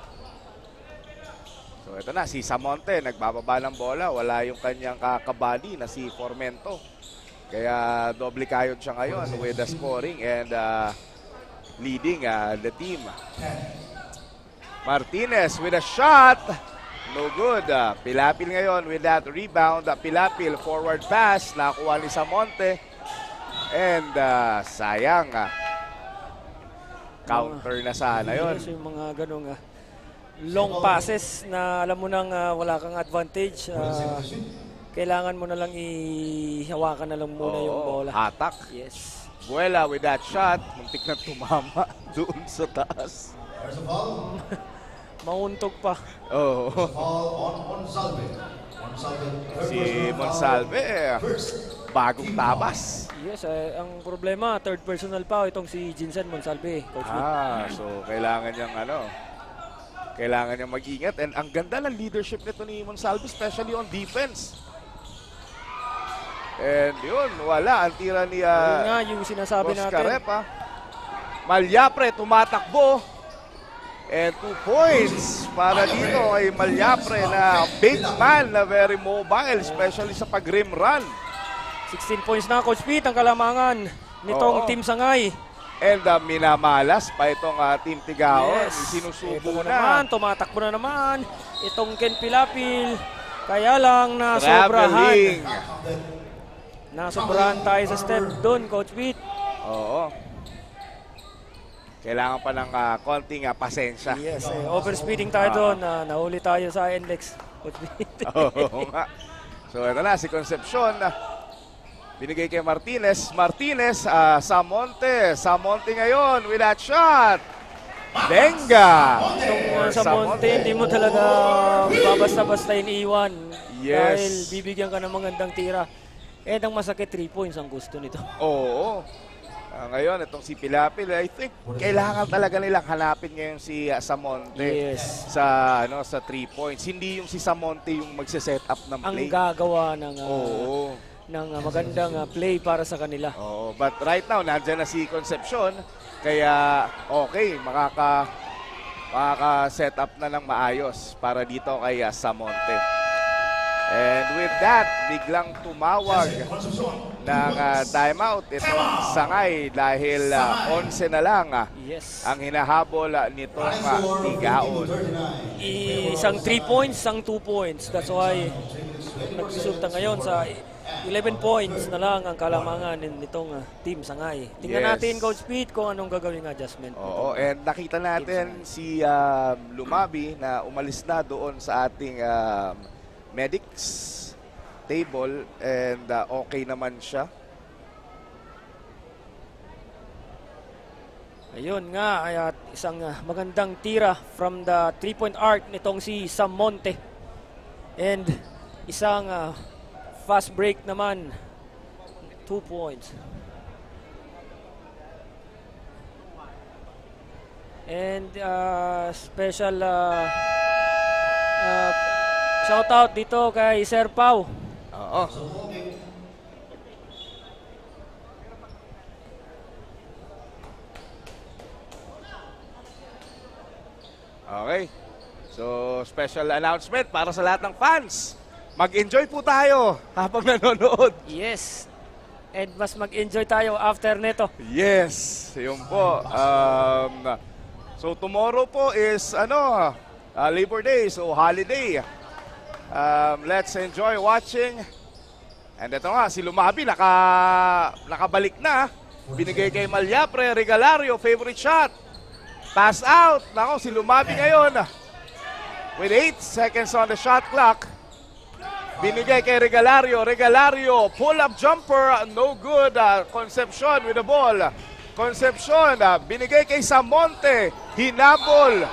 So, ito na, si Samonte, nagbababa ng bola. Wala yung kanyang kakabali na si Formento. Kaya doble kayod siya ngayon with the scoring and leading the team. Martinez with a shot. No good. Pilapil ngayon with that rebound. Pilapil forward pass. Nakuha ni Samonte. And sayang. Counter na sana yun. Yes, yung mga ganong long passes na alam mo nang wala kang advantage. Kailangan mo na lang ihawakan na lang muna yung bola. Hatak. Yes. Buela with that shot. Muntik na tumama doon sa taas. There's a foul. Mauntog pa. Oh. Foul on Monsalve. Monsalve. Si Monsalve, bagong tabas. Yes, ang problema, third personal pa itong si Jinsan Monsalve, Coach Pete. So kailangan niyang kailangan niyang mag-ingat. And ang ganda ng leadership nito ni Monsalve, especially on defense. And yun, wala. Ang tira ni Yun nga yung sinasabi Boss natin. Carepa. Malyapre tumatakbo. And 2 points para dito kay Malyapre na big man na very mobile, especially sa pag-rim run. 16 points na, Coach Pete, ang kalamangan Oo. nitong Team Sangay. And minamalas pa itong Team Tigaon. Yes. Sinusubo Ito na. naman, tumatakbo na naman. Itong Ken Pilapil. Kaya lang nasobrahan. Traveling. Nasobrahan tayo sa step doon, Coach Pete. Oo. Kailangan pa ng konting pasensya. Yes, overspeeding tayo doon. Nahuli tayo sa NLEX, Coach Pete. Oo nga. So ito na, si Concepcion. Binigay kay Martinez. Martinez, Samonte ngayon with that shot. Benga! Itong sa Monte, hindi mo talaga babasta-basta iniiwan. Yes. Dahil bibigyan ka ng magandang tira. And ang masakit, 3 points ang gusto nito. Oo. Ngayon, itong si Pilapil, I think kailangan talaga nilang hanapin ngayon si Samonte. Yes. Sa 3 points. Hindi yung si Samonte yung magse-set up ng Ang play. gagawa ng magandang play para sa kanila. Oo, but right now, nandyan na si Concepcion. Kaya, okay, makaka-set up na ng maayos para dito kay Samonte. And with that, biglang tumawag ng timeout itong Sangay dahil 11 na lang Yes. ang hinahabol nitong Tigaon. Isang 3 points, isang 2 points. That's why nagresulta ngayon sa 11 points na lang ang kalamangan nitong Team Sangay. Tingnan Yes. natin, Coach Pete, kung anong gagawing adjustment. Oo, and nakita natin si Lumabi na umalis na doon sa ating medics table and okay naman siya. Ayun nga, ay isang magandang tira from the 3-point arc nitong si Sam Monte. And isang fast break naman, 2 points. And special shout out dito kay Sir Pau. Oo. Okay. So, special announcement para sa lahat ng fans. Mag-enjoy po tayo habang nanonood. Yes. And mas mag-enjoy tayo after nito. Yes, yun po. So, tomorrow po is Labor Day, so holiday. Let's enjoy watching. And ito nga, si Lumabi nakabalik na. Binigay kay Malyapre, Regalario, favorite shot. Pass out. Nako, si Lumabi ngayon. With 8 seconds on the shot clock. Binigay kay Regalario. Regalario, pull-up jumper, no good. Concepcion with the ball. Concepcion, binigay kay Samonte. Hinabol.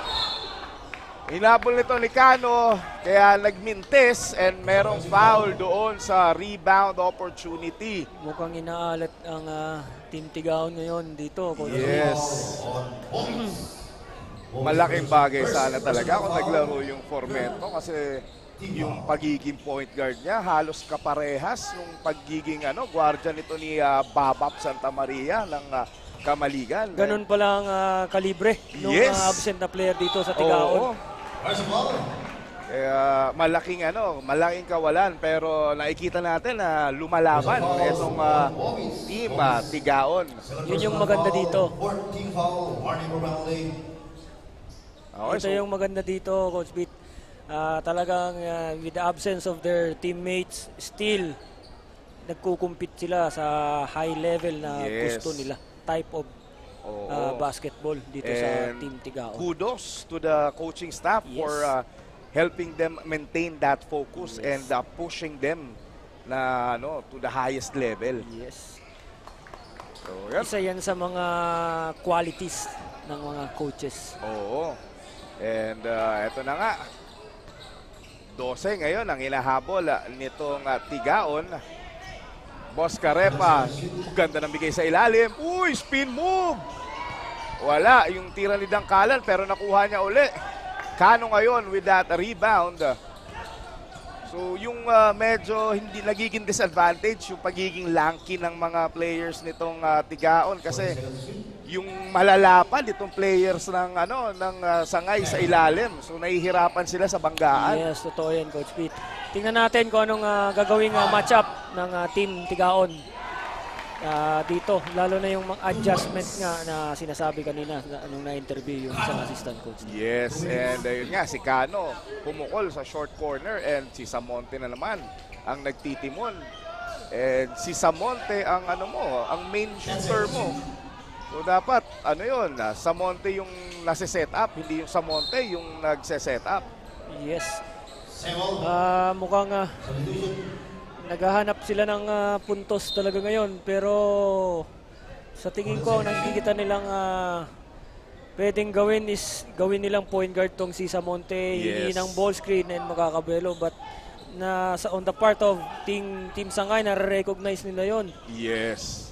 Hinabol nito ni Cano, kaya nagmintis and merong foul doon sa rebound opportunity. Mukhang inaalat ang Team Tigaon ngayon dito. Coach. Yes. Malaking bagay sana talaga kung naglaro yung Formento kasi yung pagiging point guard niya halos kaparehas yung pagiging guardian nito ni Babap Santa Maria ng Kamaligan. Ganun pala ang kalibre ng Yes. absent na player dito sa Tigaon. Kaya malaking kawalan pero nakikita natin na lumalaban itong team Tigaon. Yun yung maganda dito. 14 foul, warning for penalty. Okay, Ito yung maganda dito, Coach Beat. Talagang with the absence of their teammates, still nagkukumpit sila sa high level na Yes. gusto nila. Type of basketball dito sa Team Tigaon. Kudos to the coaching staff Yes. for helping them maintain that focus and pushing them na to the highest level. Yes. So, yan. Isa yan sa mga qualities ng mga coaches. Oo. And eto na nga. 12 ngayon ang hinahabol nitong Tigaon. Boss Carepa, ganda ng bigay sa ilalim. Uy, spin move! Wala, yung tira ni Dangkalan pero nakuha niya uli. Cano ngayon with that rebound. So yung medyo hindi nagiging disadvantage yung pagiging lanky ng mga players nitong Tigaon kasi yung malalapan itong players ng Sangay sa ilalim. So nahihirapan sila sa banggaan. Yes, totoo yan, Coach Pete. Tingnan natin kung anong gagawing matchup ng Team Tigaon dito. Lalo na yung mga adjustment nga na sinasabi kanina nung na-interview yung isang assistant coach. Yes, and yun nga, si Cano pumukol sa short corner and si Samonte na naman ang nagtitimon. And si Samonte ang ang main shooter mo. So dapat, yun, Samonte yung nasa-set up, hindi yung Samonte yung nagse-set up. Yes. Mukhang naghahanap sila ng puntos talaga ngayon, pero sa tingin ko ang nakikita nilang pwedeng gawin is gawin nilang point guard tong si Samonte, hindi ng ball screen and makakabelo, but on the part of Team Sangay, nare-recognize nila yon. Yes.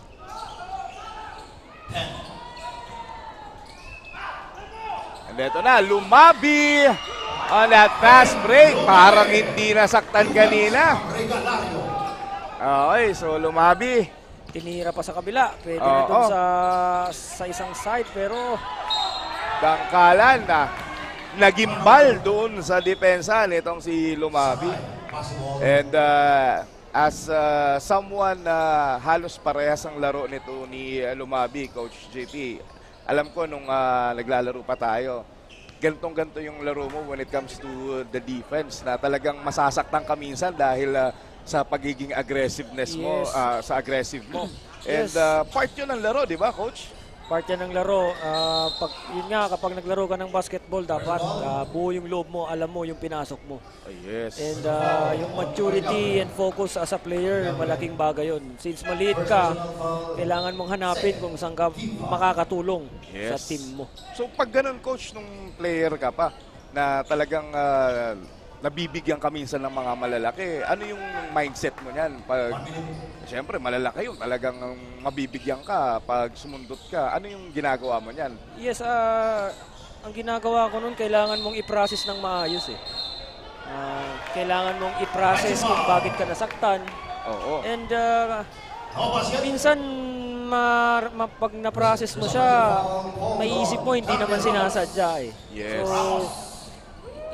And eto na, Lumabi on that fast break. Parang hindi nasaktan kanina. Okay, so Lumabi. Tinira pa sa kabila. Pwede na dun sa isang side, pero Dangkalan na nagimbal doon sa depensa nitong si Lumabi. And as someone na halos parehas ang laro nito ni Lumabi, Coach JP, alam ko nung naglalaro pa tayo, gantong-ganto yung laro mo when it comes to the defense na talagang masasaktan ka minsan dahil sa pagiging aggressiveness mo, Yes. sa aggressive mo. And Yes. part yun ng laro, di ba, Coach? Part yan ng laro. Yun nga, kapag naglaro ka ng basketball, dapat buo yung loob mo, alam mo yung pinasok mo. Yes. And yung maturity and focus as a player, malaking bagay yun. Since maliit ka, kailangan mong hanapin kung saan ka makakatulong sa Yes. team mo. So pag ganun, Coach, nung player ka pa, na talagang nabibigyan ka minsan ng mga malalaki, ano yung mindset mo niyan? Pag, siyempre, malalaki yung talagang mabibigyan ka pag sumundot ka. Ano yung ginagawa mo niyan? Yes, ang ginagawa ko nun, kailangan mong i-process ng maayos eh. Kailangan mong i-process kung bakit ka nasaktan. Oo. And minsan, pag na-process mo siya, maiisip mo, hindi naman sinasadya eh. Yes. So,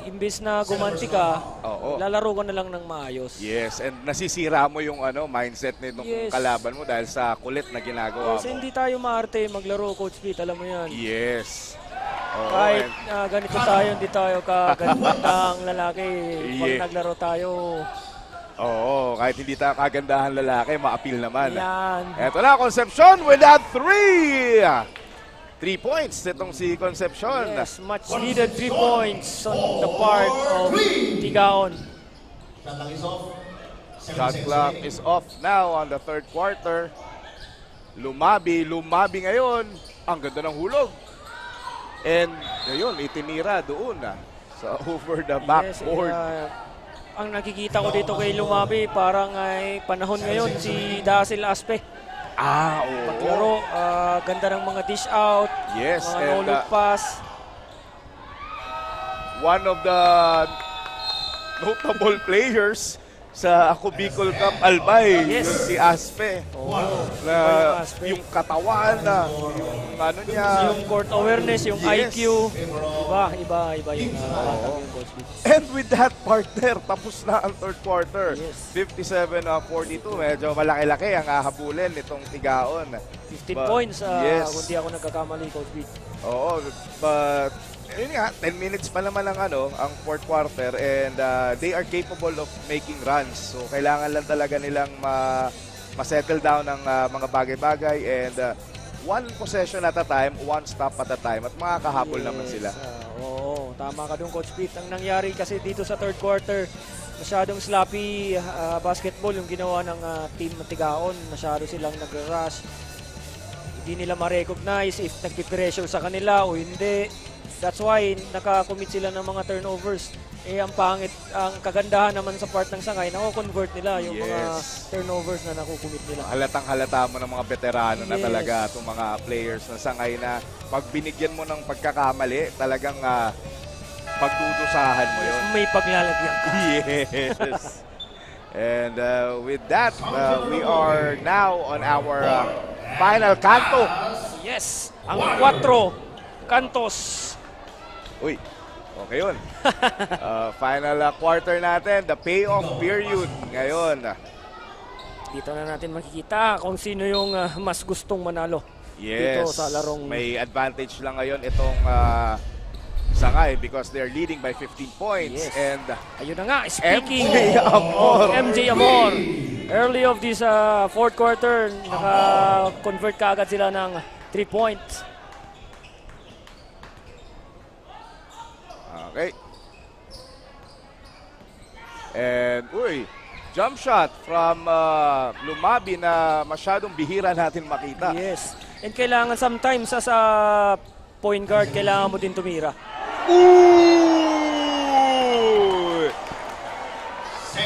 imbis na gumanti ka, Oo. lalaro ka na lang ng maayos. Yes, and nasisira mo yung mindset nitong Yes. kalaban mo dahil sa kulit na ginagawa Kasi mo. hindi tayo maarte maglaro, Coach Pete, alam mo yan. Yes. Oo, Kahit and- ganito tayo, hindi tayo kagandang lalaki. Pag Yeah. naglaro tayo, Oo, kahit hindi tayo kagandahan lalaki, ma-appeal naman. yan. Eto na, Concepcion with that 3! 3 points itong si Concepcion. Yes, much needed 3 points on the part of Tigaon. Shot clock is off now on the third quarter. Lumabi ngayon. Ang ganda ng hulog. And ngayon, itinira doon sa over the backboard. Ang nakikita ko dito kay Lumabi, parang ay panahon ngayon si Dasil Aspe. Oo. Maglaro, ganda ng mga dish out, Yes, mga and, no-look pass. One of the notable players sa Ako Bicol Cup Albay, Yes. yung si Aspe. Na Yung Aspe. yung katawan yung ano niya. Yung court awareness, yung Yes. IQ. Iba yung Coach Pete. And with that partner, tapos na ang third quarter. Yes. 57-42, medyo malaki-laki ang hahabulin nitong Tigaon. 15 But, points, yes. kung di ako nagkakamali, Coach Pete. Oo, but yun nga, 10 minutes pa naman ang fourth quarter and they are capable of making runs. So kailangan lang talaga nilang ma-settle down ng mga bagay-bagay and one possession at a time, one stop at a time at makakahabol naman sila. Oo, tama ka doon, Coach Pete. Ang nangyari kasi dito sa third quarter, masyadong sloppy basketball yung ginawa ng team ng Tigaon. Masyado silang nag-rush. Hindi nila ma-recognize if nagpipressure sa kanila o hindi. That's why nakakommit sila ng mga turnovers. Ang pangit, ang kagandahan naman sa part ng Sangay, nako-convert nila yung mga Yes. turnovers na nakukumit nila. Halatang-halata mo ng mga veterano na Yes. talaga itong mga players na Sangay na pag binigyan mo ng pagkakamali, talagang pagdudusahan mo yun. May paglalagyan ka. Yes. And with that, we are now on our final canto. Yes, ang 4 kantos. Uy, okay yun. Final quarter natin, the payoff period ngayon. Dito na natin makikita kung sino yung mas gustong manalo. Yes, Dito sa larong may advantage lang ngayon itong Sangay because they're leading by 15 points. Yes. And ayun na nga, speaking MJ Amor. of MJ Amor, early of this fourth quarter, naka-convert ka agad sila ng 3 points. Okay. And, jump shot from Lumabi na masyadong bihira natin makita. Yes. And kailangan sometimes sa point guard, kailangan mo din tumira. Ooh!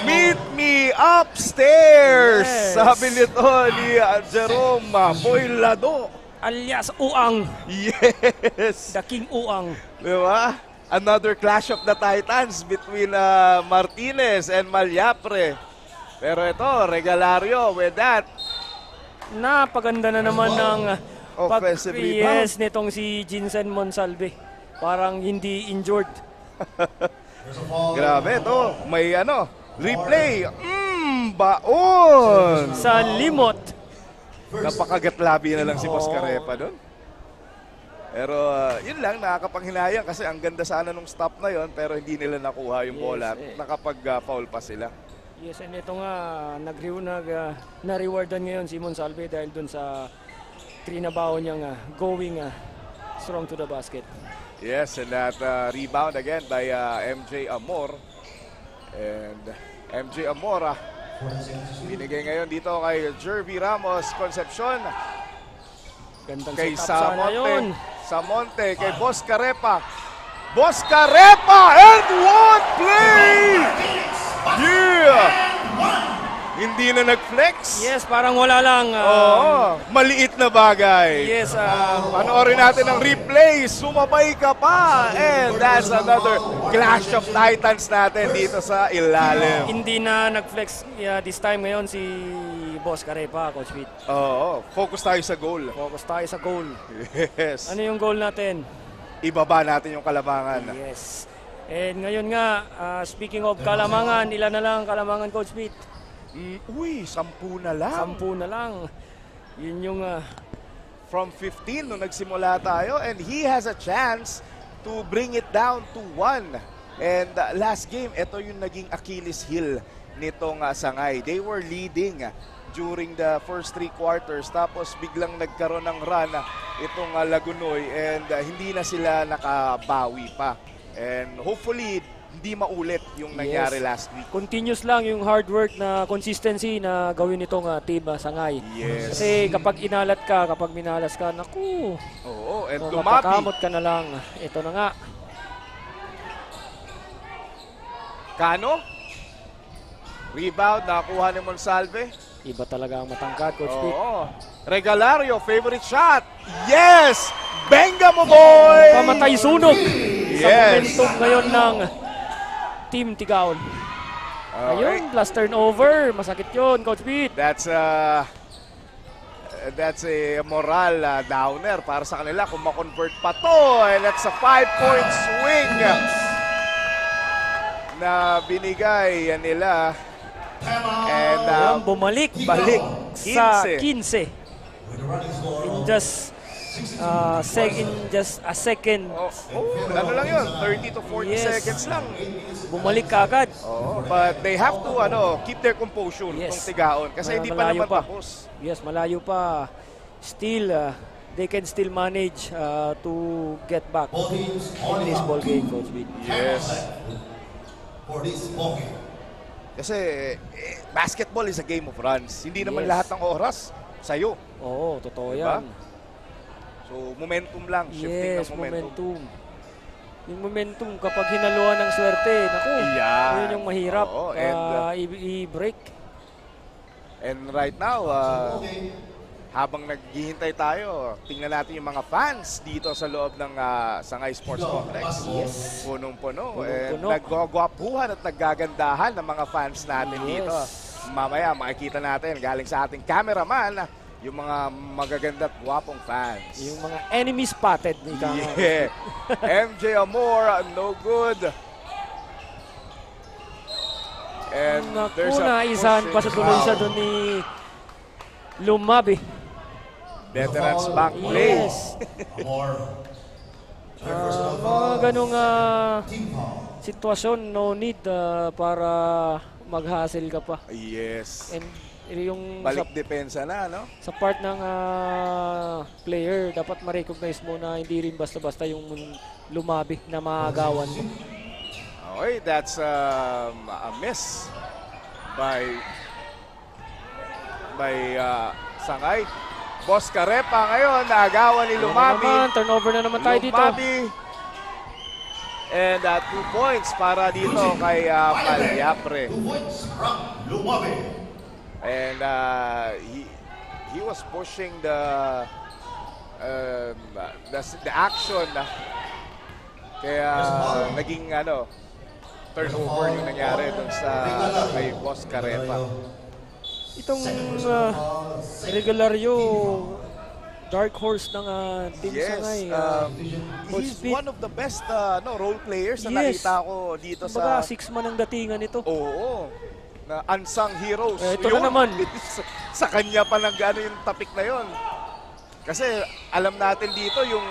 Meet me upstairs! Yes. Sabi nito ni Jerome Boylado. Alias Uang, Yes! the King Uang. Diba? Another clash of the titans between Martinez and Malyapre. Pero ito, Regalario with that. Napaganda na naman ng Offensive rebound. yes nitong si Jinsen Monsalve. Parang hindi injured. Grabe ito. May Replay. Baon. Sa limot. Napakagatlabi na lang si Boss Carepa doon. Pero yun lang, nakakapanghinayang kasi ang ganda sana nung stop na yon pero hindi nila nakuha yung Yes, bola. eh. Nakapag-foul pa sila. Yes, and ito nga, na-rewardan ngayon si Monsalve dahil dun sa 3 na baon niyang going strong to the basket. Yes, and that rebound again by MJ Amor. And MJ Amor, binigay ngayon dito kay Jervy Ramos Concepcion. Gandang Kay setup sana yun. Samonte, kay Boss Carepa. Boss Carepa and one play! Yeah! Hindi na nag-flex. Yes, parang wala lang. Oo, maliit na bagay. Yes, Panoorin natin ang replay. Sumabay ka pa. And that's another Clash of Titans natin dito sa ilalim. hindi na nag-flex this time ngayon si Boss Carepa, Coach Pete. Oo, focus tayo sa goal. Focus tayo sa goal. Yes. Ano yung goal natin? Ibaba natin yung kalamangan. Yes. And ngayon nga, speaking of kalamangan, ilan na lang kalamangan, Coach Pete? Uy, 10 na lang. 10 na lang. Yun yung From 15 nung nagsimula tayo, and he has a chance to bring it down to 1. And last game, ito yung naging Achilles heel nitong Sangay. They were leading during the first 3 quarters, tapos biglang nagkaroon ng run itong Lagunoy, and hindi na sila nakabawi pa. And hopefully, hindi maulit yung nangyari last week. continuous lang yung hard work na consistency na gawin nitong team Sangay. Yes. Kasi kapag inalat ka, kapag minalas ka, naku, Oo, and mapakamot ka na lang. Ito na nga. Kano? Rebound, nakuha ni Monsalve. Iba talaga ang matangkad, Coach Pete. Oo. Regalario, favorite shot. Yes! Benga mo, boy! Pamatay sunog sa Yes. momentum ngayon ng Team Tigaon. Ayun, last turnover. Masakit yun, Coach Pete. That's a moral downer para sa kanila kung makonvert pa to. And that's a 5-point swing na binigay nila. And Ayun, bumalik balik. sa 15. 15. In just a second. Ano lang yun? 30 to 40 Yes. seconds lang. Bumalik ka agad. But they have to keep their composure Yes. itong Tigaon kasi hindi pa Malayo naman tapos. Yes, malayo pa. Still, they can still manage to get back in this ball game, Coach Pete. Yes. For this ball game. Kasi basketball is a game of runs. Hindi naman Yes. lahat ng oras sa'yo. Oo, totoo Diba? yan. So momentum lang, shifting Yes, ng momentum. Yung momentum, kapag hinaluan ng swerte, naku, Yan. yun yung mahirap Oo, and, i-break. And right now, habang naghihintay tayo, tingnan natin yung mga fans dito sa loob ng Sangay Sports Complex. Yes. Punong-puno. Punong-puno. And naggagwapuhan at naggagandahan ng mga fans natin Yes. dito. Mamaya makikita natin galing sa ating cameraman yung mga magaganda at gwapong fans. Yung mga enemy spotted ni Yeah. MJ Amor, no good. And there's Naku, a naisahan pa sa tuloy siya doon ni Lumabi. veterans back play. Yes. More. Mga ganong sitwasyon, no need para mag-hustle ka pa. Yes. And yung Balik depensa na, no? sa part ng player, dapat ma-recognize mo na hindi rin basta-basta yung lumabi na maagawan mo. Okay, that's a miss by Sangay. Boss Carepa ngayon, naagawan ni Lumabi. Turnover na naman tayo dito. Lumabi. And 2 points para dito kay Palyapre. 2 points from Lumabe. And he was pushing the action. Kaya naging turnover yung nangyari dun sa kay Boss Carepa. Itong Regalario, dark horse ng Team Yes, Sangay. Coach he's Pete. one of the best role players na Yes. nakita ko dito Kumbaga, sa... 6 man ang datingan nito. Oo, na unsung heroes. Ito na naman. sa kanya pa nag-ano yung topic na yon. Kasi alam natin dito yung...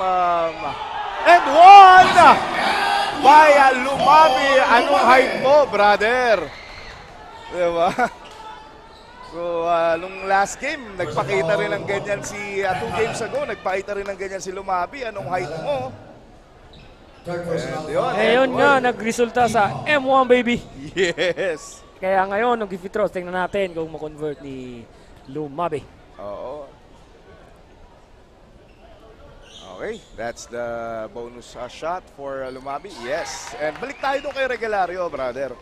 and one! By Lumabi. Anong height mo, brother? Diba? So, nung last game, nagpakita rin ng ganyan si... 2 games ago, nagpakita rin ng ganyan si Lumabi. Anong height mo? And yun, Ngayon and nga, one. nagresulta sa M1, baby. Yes. Kaya ngayon, nag-free throws. Tingnan natin kung makonvert ni Lumabe. Oo. Okay, that's the bonus shot for Lumabi. Yes. And balik tayo doon kay Regalario, brother.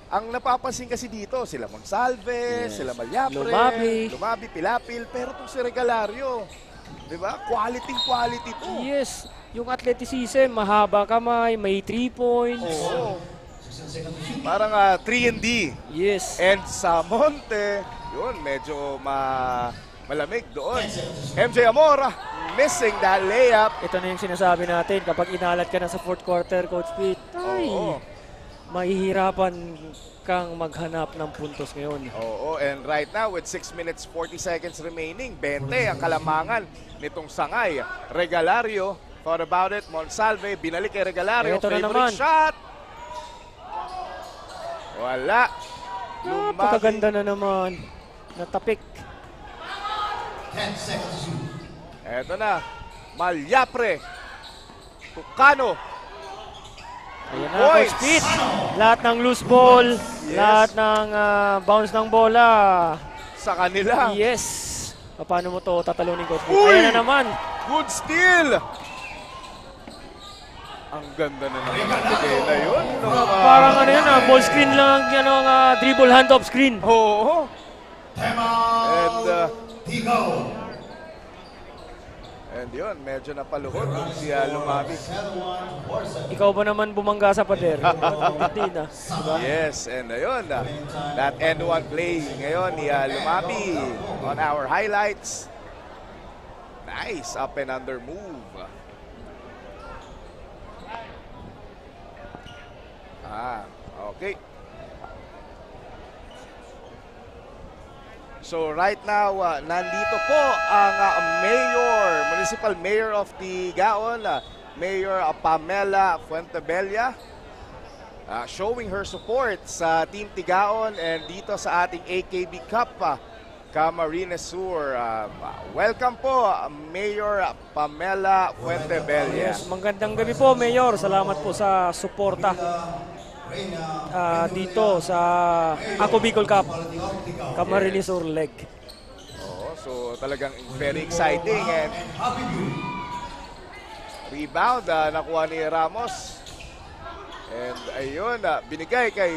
Ang napapansin kasi dito, sila Monsalve, sila Malyapre, Lumabi, Pilapil, pero itong si Regalario, di ba? Quality to. Yes, yung athleticism, mahaba kamay, may 3 points. Oo. Parang 3&D. Yes. And sa Monte, yun, medyo malamig doon. MJ Amora, missing that layup. Ito na yung sinasabi natin, kapag inalat ka na sa fourth quarter, Coach Pete, ay, Oo. mahihirapan kang maghanap ng puntos ngayon. Oo, and right now with 6 minutes 40 seconds remaining, 20 ang kalamangan nitong Sangay. Regalario, thought about it, Monsalve, binalik kay Regalario, Ito na favorite naman. shot. Wala. Napakaganda na naman. Natapik. 10 seconds to shoot. Eto na, Malyapre, Tucano. Ayan na, Coach Pete. Lahat ng loose ball, lahat ng bounce ng bola. Sa kanila. Yes. Paano mo to tatalunin, Coach Pete? Uy! Ayan na naman. Good steal. Ang ganda na naman ang bigay na yun. Parang ano yun, ball screen lang, dribble hand-off screen. Oo. Timeout. And, Tigaw. and yun, medyo napaluhod si Lumabi. Ikaw ba naman bumangga sa pader? Hindi na. Yes, and ayun, that N1 play ngayon ni Lumabi on our highlights. Nice up and under move. Okay. So right now, nandito po ang Municipal Mayor of Tigaon, Mayor Pamela Fuentebella, showing her support sa Team Tigaon and dito sa ating AKB Cup, Camarines Sur. Welcome po, Mayor Pamela Fuentebella. Yes, magandang gabi po, Mayor. Salamat po sa suporta dito sa Ako Bicol Cup, Camarines Sur leg. Oo, so talagang very exciting and rebound nakuha ni Ramos. And ayun, binigay kay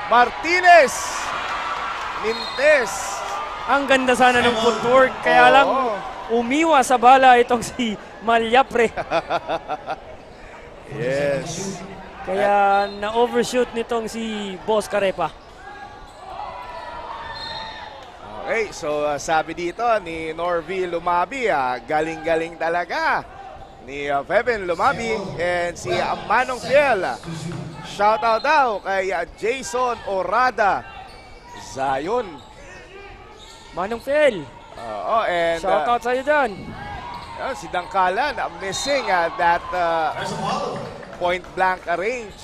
Martinez. Mintes. Ang ganda sana ng footwork, kaya lang umiwa sa bala itong si Malyapre. Yes. Kaya na-overshoot nitong si Boss Carepa. Okay, so sabi dito ni Norvie Lumabi, galing-galing talaga ni Feben Lumabi and si Manong Fiel. Shoutout daw kay Jason Orada Zion. Manong Fiel, Oo, and shoutout sa'yo dyan. si Dangkalan missing that point blank range.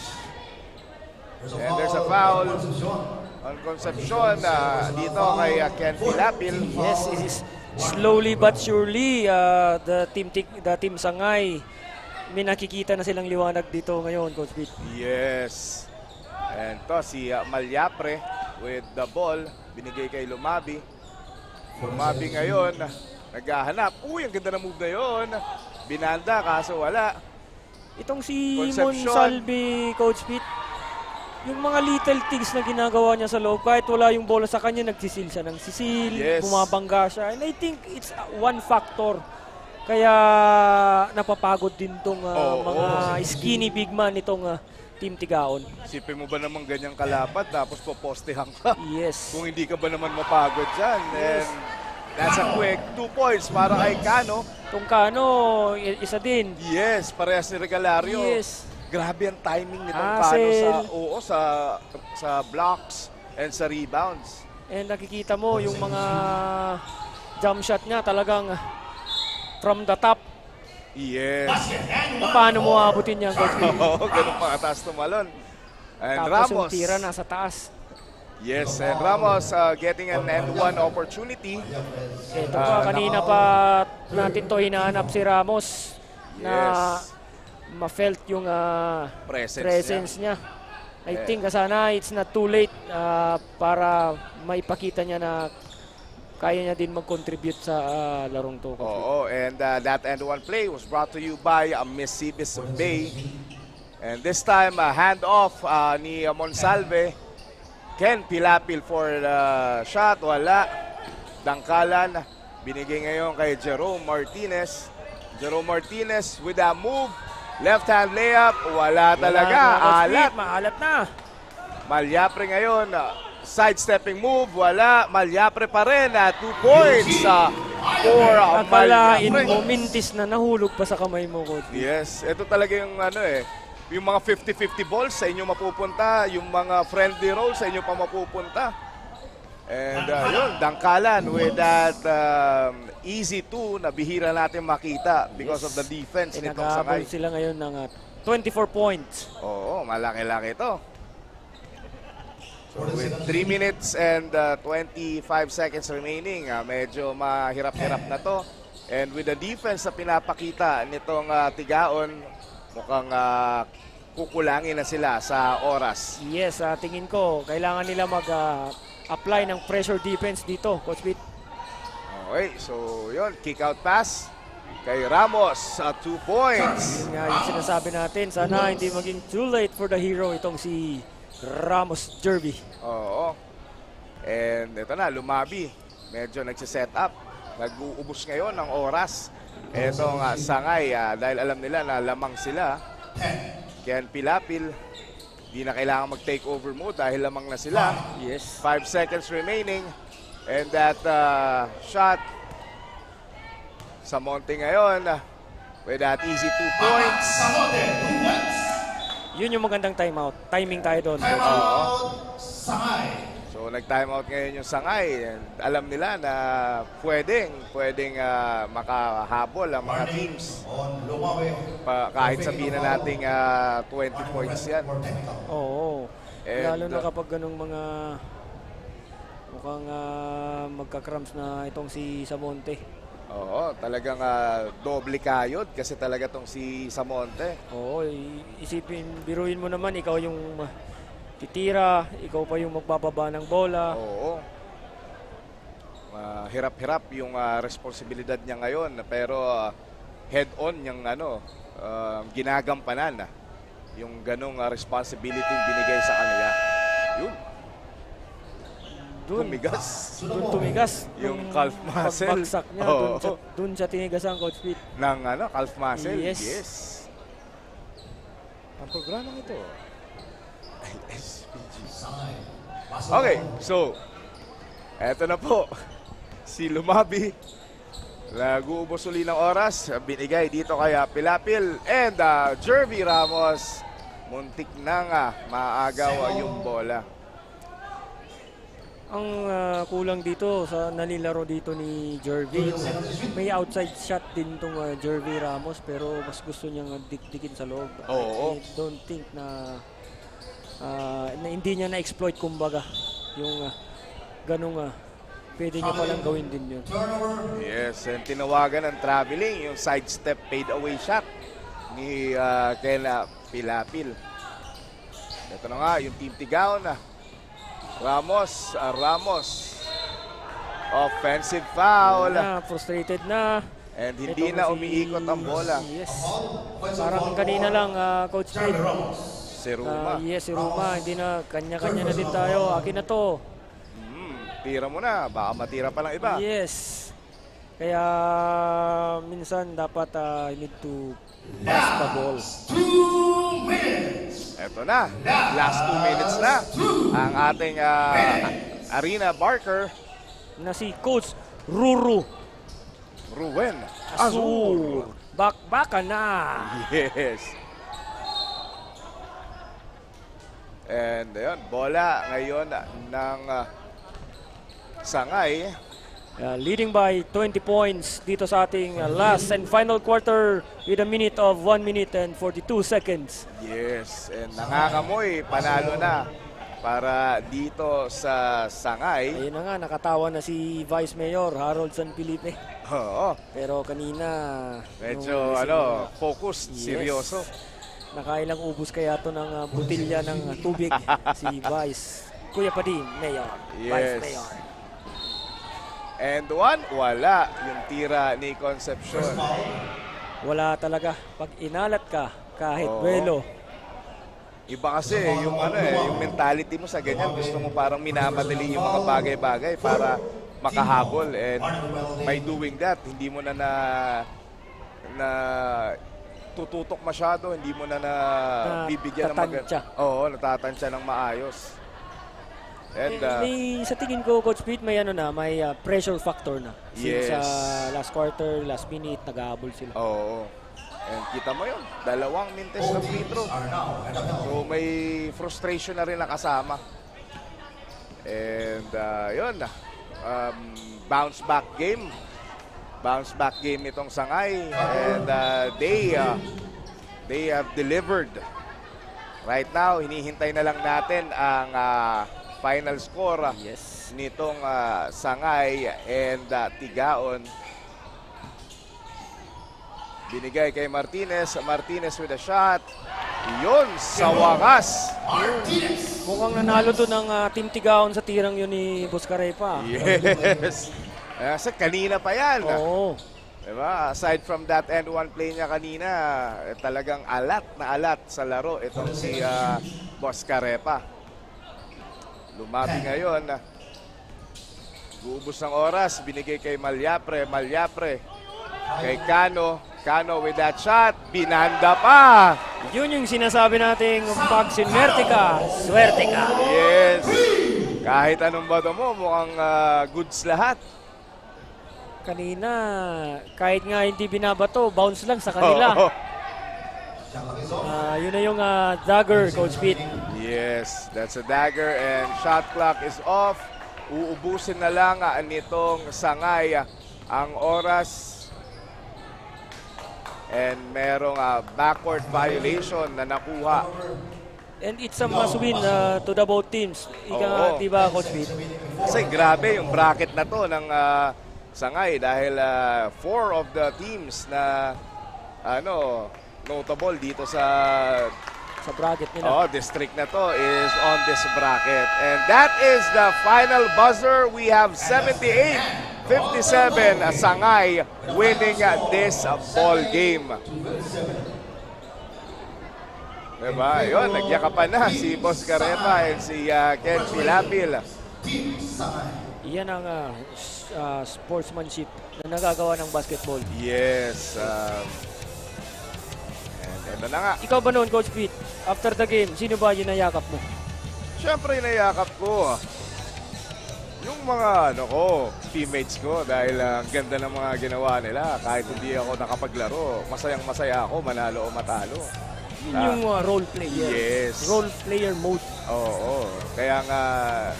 And there's a foul on Concepcion dito kay Ken Pilapil. Yes, it is slowly but surely the team Sangay, may nakikita na silang liwanag dito ngayon, Coach Pete. Yes. And to si Malyapre with the ball, binigay kay Lumabi. Lumabi ngayon, naghahanap. Uy, ang ganda na move na yun. Binanda, kaso wala. Itong si Concepcion. Monsalve, Coach Pete, yung mga little things na ginagawa niya sa loob, kahit wala yung bola sa kanya, nagsisil siya ng sisil, Yes. bumabangga siya. And I think it's one factor. Kaya napapagod din tong mga skinny big man itong Team Tigaon. Sipin mo ba naman ganyang kalapat tapos popostehan ka? Yes. Kung hindi ka ba naman mapagod dyan. And That's a quick 2 points para kay Cano. Itong Cano, isa din. Yes, parehas ni Regalario. Yes. Grabe ang timing nitong Hassel. Cano sa blocks and sa rebounds. And nakikita mo yung mga jump shot niya talagang from the top. Yes. Paano mo abutin yan, Coach Bill? Oo, ganun pa kataas tumalon. And Tapos Ramos. yung tira nasa taas. Yes, and Ramos getting an end one opportunity. Ito pa, kanina pa natin to hinahanap si Ramos na Yes. ma-felt yung Presence niya. I think sana it's not too late para maipakita niya na kaya niya din mag-contribute sa larong to. Oo, and that end one play was brought to you by Mississippi Bay. And this time, hand off ni Monsalve. Ken Pilapil for the shot, wala. Dangkalan, binigay ngayon kay Jerome Martinez. Jerome Martinez with a move. Left hand layup, wala talaga. Alat. Maalat na. Malyapre ngayon, sidestepping move, wala. Malyapre pa rin, 2 points for Akalain Malyapre. mo, mintis na nahulog pa sa kamay mo, Coach. Yes, ito talaga yung yung mga 50-50 balls sa inyo mapupunta, yung mga friendly rolls sa inyo pa mapupunta. And yun, Dangkalan with that easy 2 na bihira natin makita because of the defense nitong Nag-aabol Sangay. sila ngayon ng 24 points. Oo, malaki-laki ito. So with 3 minutes and 25 seconds remaining, medyo mahirap-hirap na to. And with the defense na pinapakita nitong Tigaon, mukhang kukulangin na sila sa oras. Yes, tingin ko, kailangan nila mag-apply ng pressure defense dito, Coach Pete. Okay, so yun, kick out pass kay Ramos, 2 points. Yun nga yung sinasabi natin, sana hindi maging too late for the hero itong si Ramos Jervy. Oo. And ito na, Lumabi. Medyo nagsiset up. Nag-uubos ngayon ng oras. Etong Sangay, dahil alam nila na lamang sila. Ken Pilapil, di na kailangan mag-take over mo dahil lamang na sila. Yes. 5 seconds remaining. And that shot sa Monte ngayon with that easy 2 points. Yun yung magandang timeout. Timing tayo doon. So nag-timeout ngayon yung Sangay. And alam nila na pwedeng makahabol ang mga teams. Kahit sabihin na nating 20 points yan. Oo. And, Lalo na kapag ganung mga mukhang magka-cramps na itong si Samonte. Oo, talagang doble kayod kasi talaga tong si Samonte. Oo, biruin mo naman, ikaw yung titira, ikaw pa yung magbababa ng bola. Oo. Hirap-hirap yung responsibilidad niya ngayon pero head-on yung ginagampanan yung ganong responsibility binigay sa kanila. Yun. Tumigas. Yung calf muscle. Pagbagsak niya, dun siya tinigasan, Coach Pete. Ng calf muscle. Yes. Ang programa ito. SPG. Okay, so eto na po. Si Lumabi. Nag-uubos uli ng oras. Binigay dito kay Pilapil. And Jervy Ramos. Muntik na nga maagaw yung bola. Ang kulang dito sa nalilaro dito ni Jervy, may outside shot din itong Jervy Ramos pero mas gusto niyang dikdikin sa loob. Oo. I don't think na hindi niya na-exploit kumbaga yung ganung pwede niya palang gawin din yun. Yes, and tinawagan ng traveling yung sidestep fade away shot ni Ken Pilapil. Ito na nga yung Team Tigaon Ramos. Offensive foul. Frustrated na. And hindi na umiikot ang bola. Yes. Parang kanina lang, Coach Pete. Si Ruma. Yes, si Ruma. Hindi na, kanya-kanya na din tayo. Akin na to. Tira mo na. Baka matira pa lang iba. Yes. Kaya minsan dapat you need to pass the ball. 2 minutes. Eto na. Last 2 minutes na. Ang ating Arena Barker. Na si Coach Ruru Ruben Azur. Bakbakan na. Yes. And ayun, bola ngayon ng Sangay. Leading by 20 points dito sa ating last and final quarter with a minute of 1 minute and 42 seconds. Yes, and nangangamoy, panalo na para dito sa Sangay. Ayun na nga, nakatawa na si Vice Mayor Harold San Felipe. Oo, Pero kanina... medyo nung- focused, Yes. seryoso. Nakailang ubus kaya to ng butilya ng tubig si Vice. Kuya Padin, Mayor. Vice Yes. Mayor. And wala yung tira ni Concepcion. Wala talaga. Pag inalat ka, kahit Oo. duelo, Iba kasi yung yung mentality mo sa ganyan, gusto mo parang minamadali yung mga bagay-bagay para makahabol, and by doing that, hindi mo na tututok masyado, hindi mo na bibigyan ng Natatansya. natatansya ng maayos. And may, sa tingin ko, Coach Pete, may may pressure factor na. Since Yes. last quarter, last minute, nag-ahabol sila. oo. And kita mo yun, 2 minutes na free throw. So may frustration na rin nakasama. And yun, bounce back game. Bounce back game itong Sangay. And they have delivered. Right now, hinihintay na lang natin ang final score Yes. nitong Sangay and Tigaon. Binigay kay Martinez. Martinez with a shot. Yun, sa wakas. Mukhang nanalo doon ang Team Tigaon sa tirang yun ni Buscarepa. Yes. Kasi kanina pa yan. Oo. Diba? Aside from that end one play niya kanina, talagang alat na alat sa laro itong si Buscarepa. Lumabi ngayon. Guubos ng oras. Binigay kay Malyapre. Malyapre. Kay Cano. Cano with that shot. Binanda pa. Yun yung sinasabi nating pag sinwerte ka, swerte ka. Yes. Kahit anong bato mo, mukhang goods lahat. Kanina, kahit nga hindi binabato, bounce lang sa kanila. Oo. Yun na yung dagger, Coach Pete. Yes, that's a dagger and shot clock is off. Uubusin na lang nitong Sangay ang oras. And merong backward violation na nakuha. And it's a must win to the both teams. Ika nga, Oo. diba, Coach Pete? Kasi grabe yung bracket na to ng Sangay dahil 4 of the teams na notable dito sa bracket nila. district na to is on this bracket. And that is the final buzzer. We have 78-57 Sangay winning this ball game. Diba? Yun, nagyakapan na si Buscarepa and si Ken Pilapil. Iyan ang sportsmanship na nagagawa ng basketball. Yes. And ito na nga. Ikaw ba noon, Coach Pete? After the game, sino ba yung nayakap mo? Siyempre, nayakap ko yung mga teammates ko dahil ang ganda ng mga ginawa nila. Kahit hindi ako nakapaglaro, masayang-masaya ako, manalo o matalo. Yun yung role player. Yes. Role player mode. Oo. Kaya nga,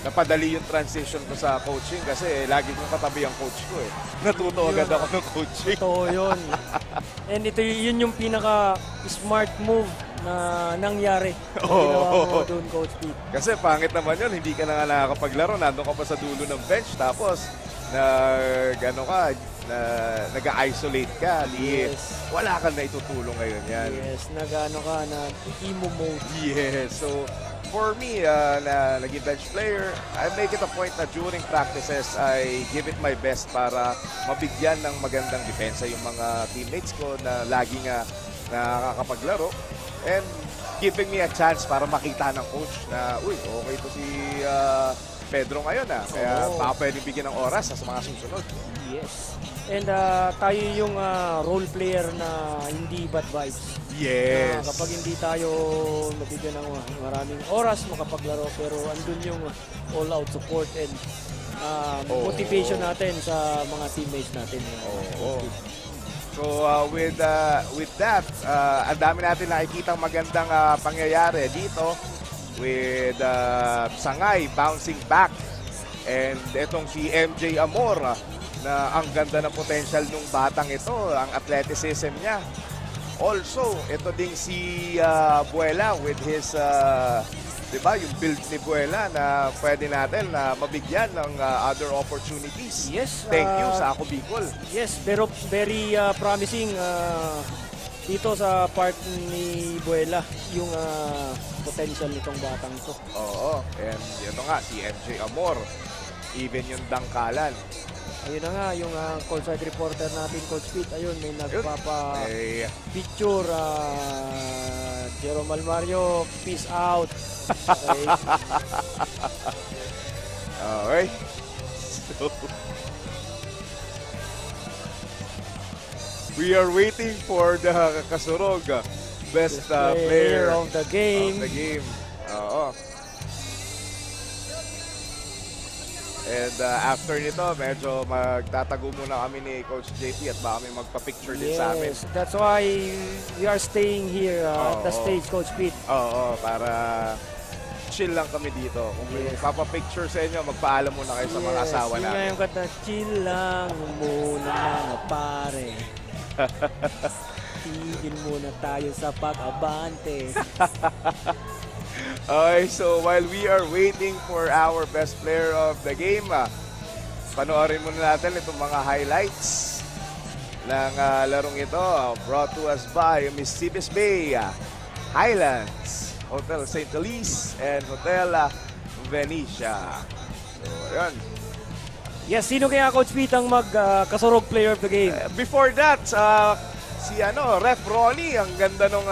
napadali yung transition ko sa coaching kasi lagi kong katabi ang coach ko eh. Natuto agad ako ng coaching. Ito yun. And yun yung pinaka-smart move na nangyari. Ginawa mo doon, Coach Pete. Kasi pangit naman yun, hindi ka na nga nakakapaglaro, nandun ka pa sa dulo ng bench, tapos nag-isolate ka, Yes. wala kang na itutulong ngayon yan. Yes, emo mode. Yes, so for me, na naging bench player, I make it a point na during practices, I give it my best para mabigyan ng magandang depensa yung mga teammates ko na laging nakakapaglaro. And giving me a chance para makita ng coach na, uy, okay to si Pedro ngayon kaya baka pwedeng bigyan ng oras sa mga susunod. Yes. And tayo yung role player na hindi bad vibes. Yes. Kapag hindi tayo nabigyan ng maraming oras makapaglaro, pero andun yung all-out support and motivation natin sa mga teammates natin. Oo. So with that, ang dami natin nakikitang magandang pangyayari dito with Sangay bouncing back. And itong si MJ Amor na ang ganda ng potential nung batang ito, ang athleticism niya. Also, ito ding si Buela with his, di ba, yung build ni Buela na pwede natin na mabigyan ng other opportunities. Yes. Thank you sa Ako Bicol. Yes, pero very promising dito sa part ni Buela yung potential nitong batang ito. Oo. And ito nga, si MJ Amor. Even yung dangkalan. Ayun na nga, yung courtside reporter natin, Coach Pete, ayun, may nagpapa-picture. Jerome Almario, peace out. Okay. Okay. So, we are waiting for the Kasurog best player of the game. Oo. And after nito, medyo magtatago muna kami ni Coach JP at baka may magpa-picture din sa amin. Yes, that's why we are staying here at the stage, Coach Pete. Oo, para chill lang kami dito. Kung may magpapa-picture sa inyo, magpaalam muna kayo sa mga asawa yun namin. nga yung kata, chill lang muna mga pare. Tigil muna tayo sa pag-abante. Okay, so while we are waiting for our best player of the game, panoorin muna natin itong mga highlights ng larong ito, brought to us by Mississippi Bay, Highlands, Hotel St. Elise, and Hotel Venetia. So, ayun. Yes, sino kaya Coach Pete ang magkasurog player of the game? Before that, si Ref Ronnie, ang ganda nung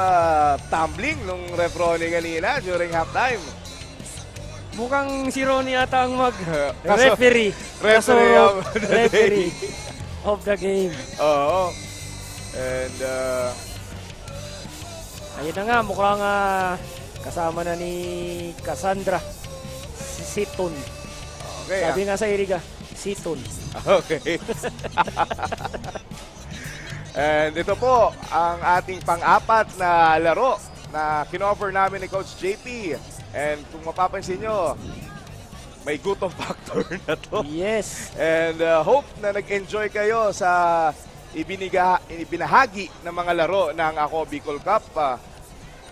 tumbling nung Ref Ronnie kanina during halftime. Mukhang si Ronnie ata ang mag-referee. Referee of the game. Oo. And ayun na nga, mukhang kasama na ni Cassandra si Siton. okay. Sabi nga sa Iriga, Siton. Okay. And ito po ang ating pang-apat na laro na kinoffer namin ni Coach JP. And kung mapapansin nyo, may gutom factor na to. Yes. And hope na nag-enjoy kayo sa ibinahagi ng mga laro ng Ako Bicol Cup.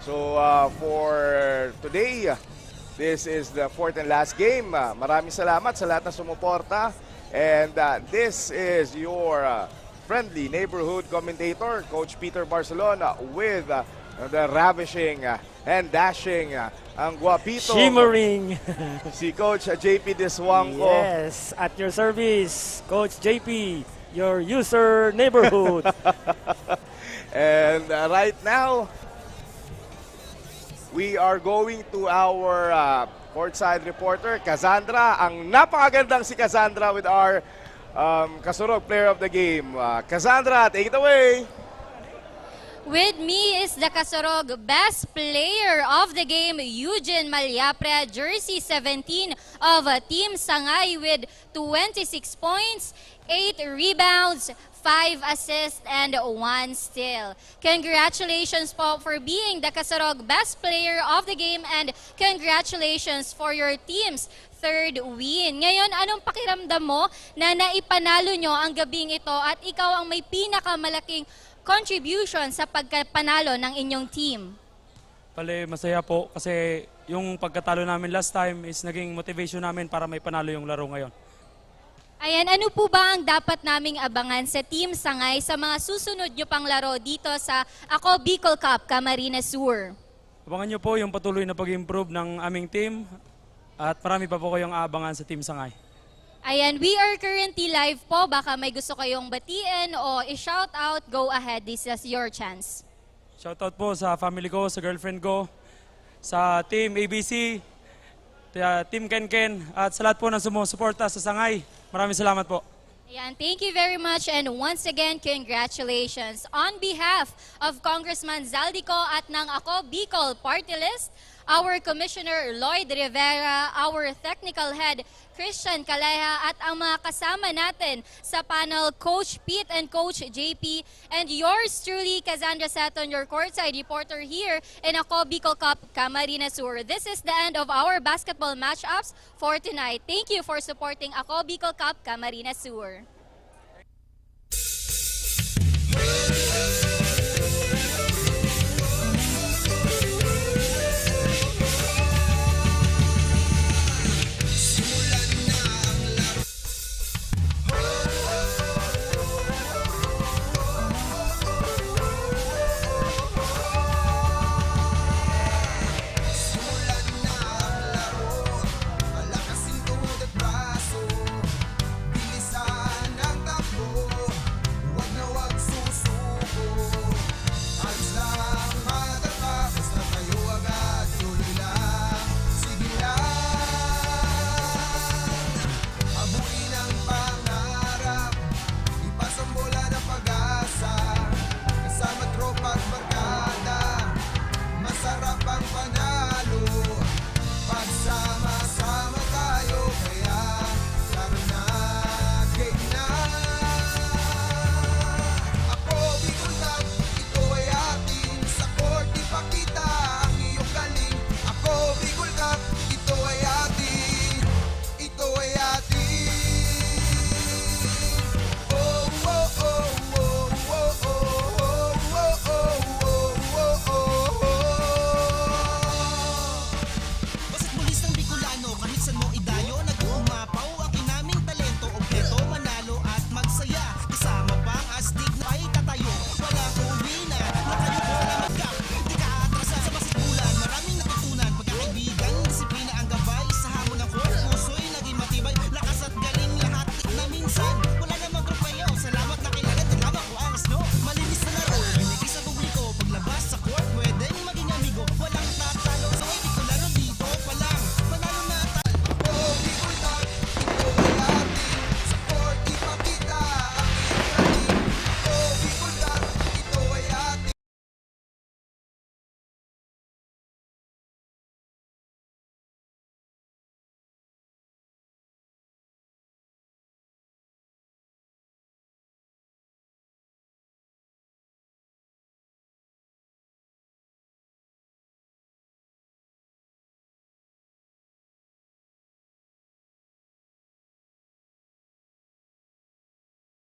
So for today, this is the fourth and last game. Maraming salamat sa lahat na sumuporta. And this is your friendly neighborhood commentator, Coach Peter Barcelona, with the ravishing and dashing, ang guapito, Shimmering. si Coach JP Deswangco. Yes, at your service, Coach JP, your user neighborhood. And right now, we are going to our courtside reporter, Cassandra. Ang napakagandang si Cassandra with our Kasurog player of the game. Cassandra, take it away. With me is the Kasurog best player of the game, Eugene Malyapre, jersey 17 of Team Sangay with 26 points, 8 rebounds, 5 assists, and 1 steal. Congratulations po for being the Kasurog best player of the game, and congratulations for your team's third win. Ngayon, anong pakiramdam mo na naipanalo nyo ang gabing ito at ikaw ang may pinakamalaking contribution sa pagkapanalo ng inyong team? Pale, masaya po kasi yung pagkatalo namin last time is naging motivation namin para may panalo yung laro ngayon. Ayan, ano po ba ang dapat naming abangan sa Team Sangay sa mga susunod nyo pang laro dito sa Ako Bicol Cup, Camarines Sur? Abangan nyo po yung patuloy na pag-improve ng aming team at marami pa po kayong aabangan sa Team Sangay. Ayan, we are currently live po. Baka may gusto kayong batiin o i-shout out, go ahead. This is your chance. Shoutout po sa family ko, sa girlfriend ko, sa Team ABC, Team Ken at sa lahat po ng sumusuporta sa Sangay. Maraming salamat po. Ayan, thank you very much, and once again, congratulations. On behalf of Congressman Zaldico at ng Ako Bicol Party List, our Commissioner Lloyd Rivera, our Technical Head Christian Caleja, at ang mga kasama natin sa panel, Coach Pete and Coach JP, and yours truly, Cassandra Seton, your courtside reporter here in Ako Bicol Cup Camarines Sur. This is the end of our basketball matchups for tonight. Thank you for supporting Ako Bicol Cup Camarines Sur.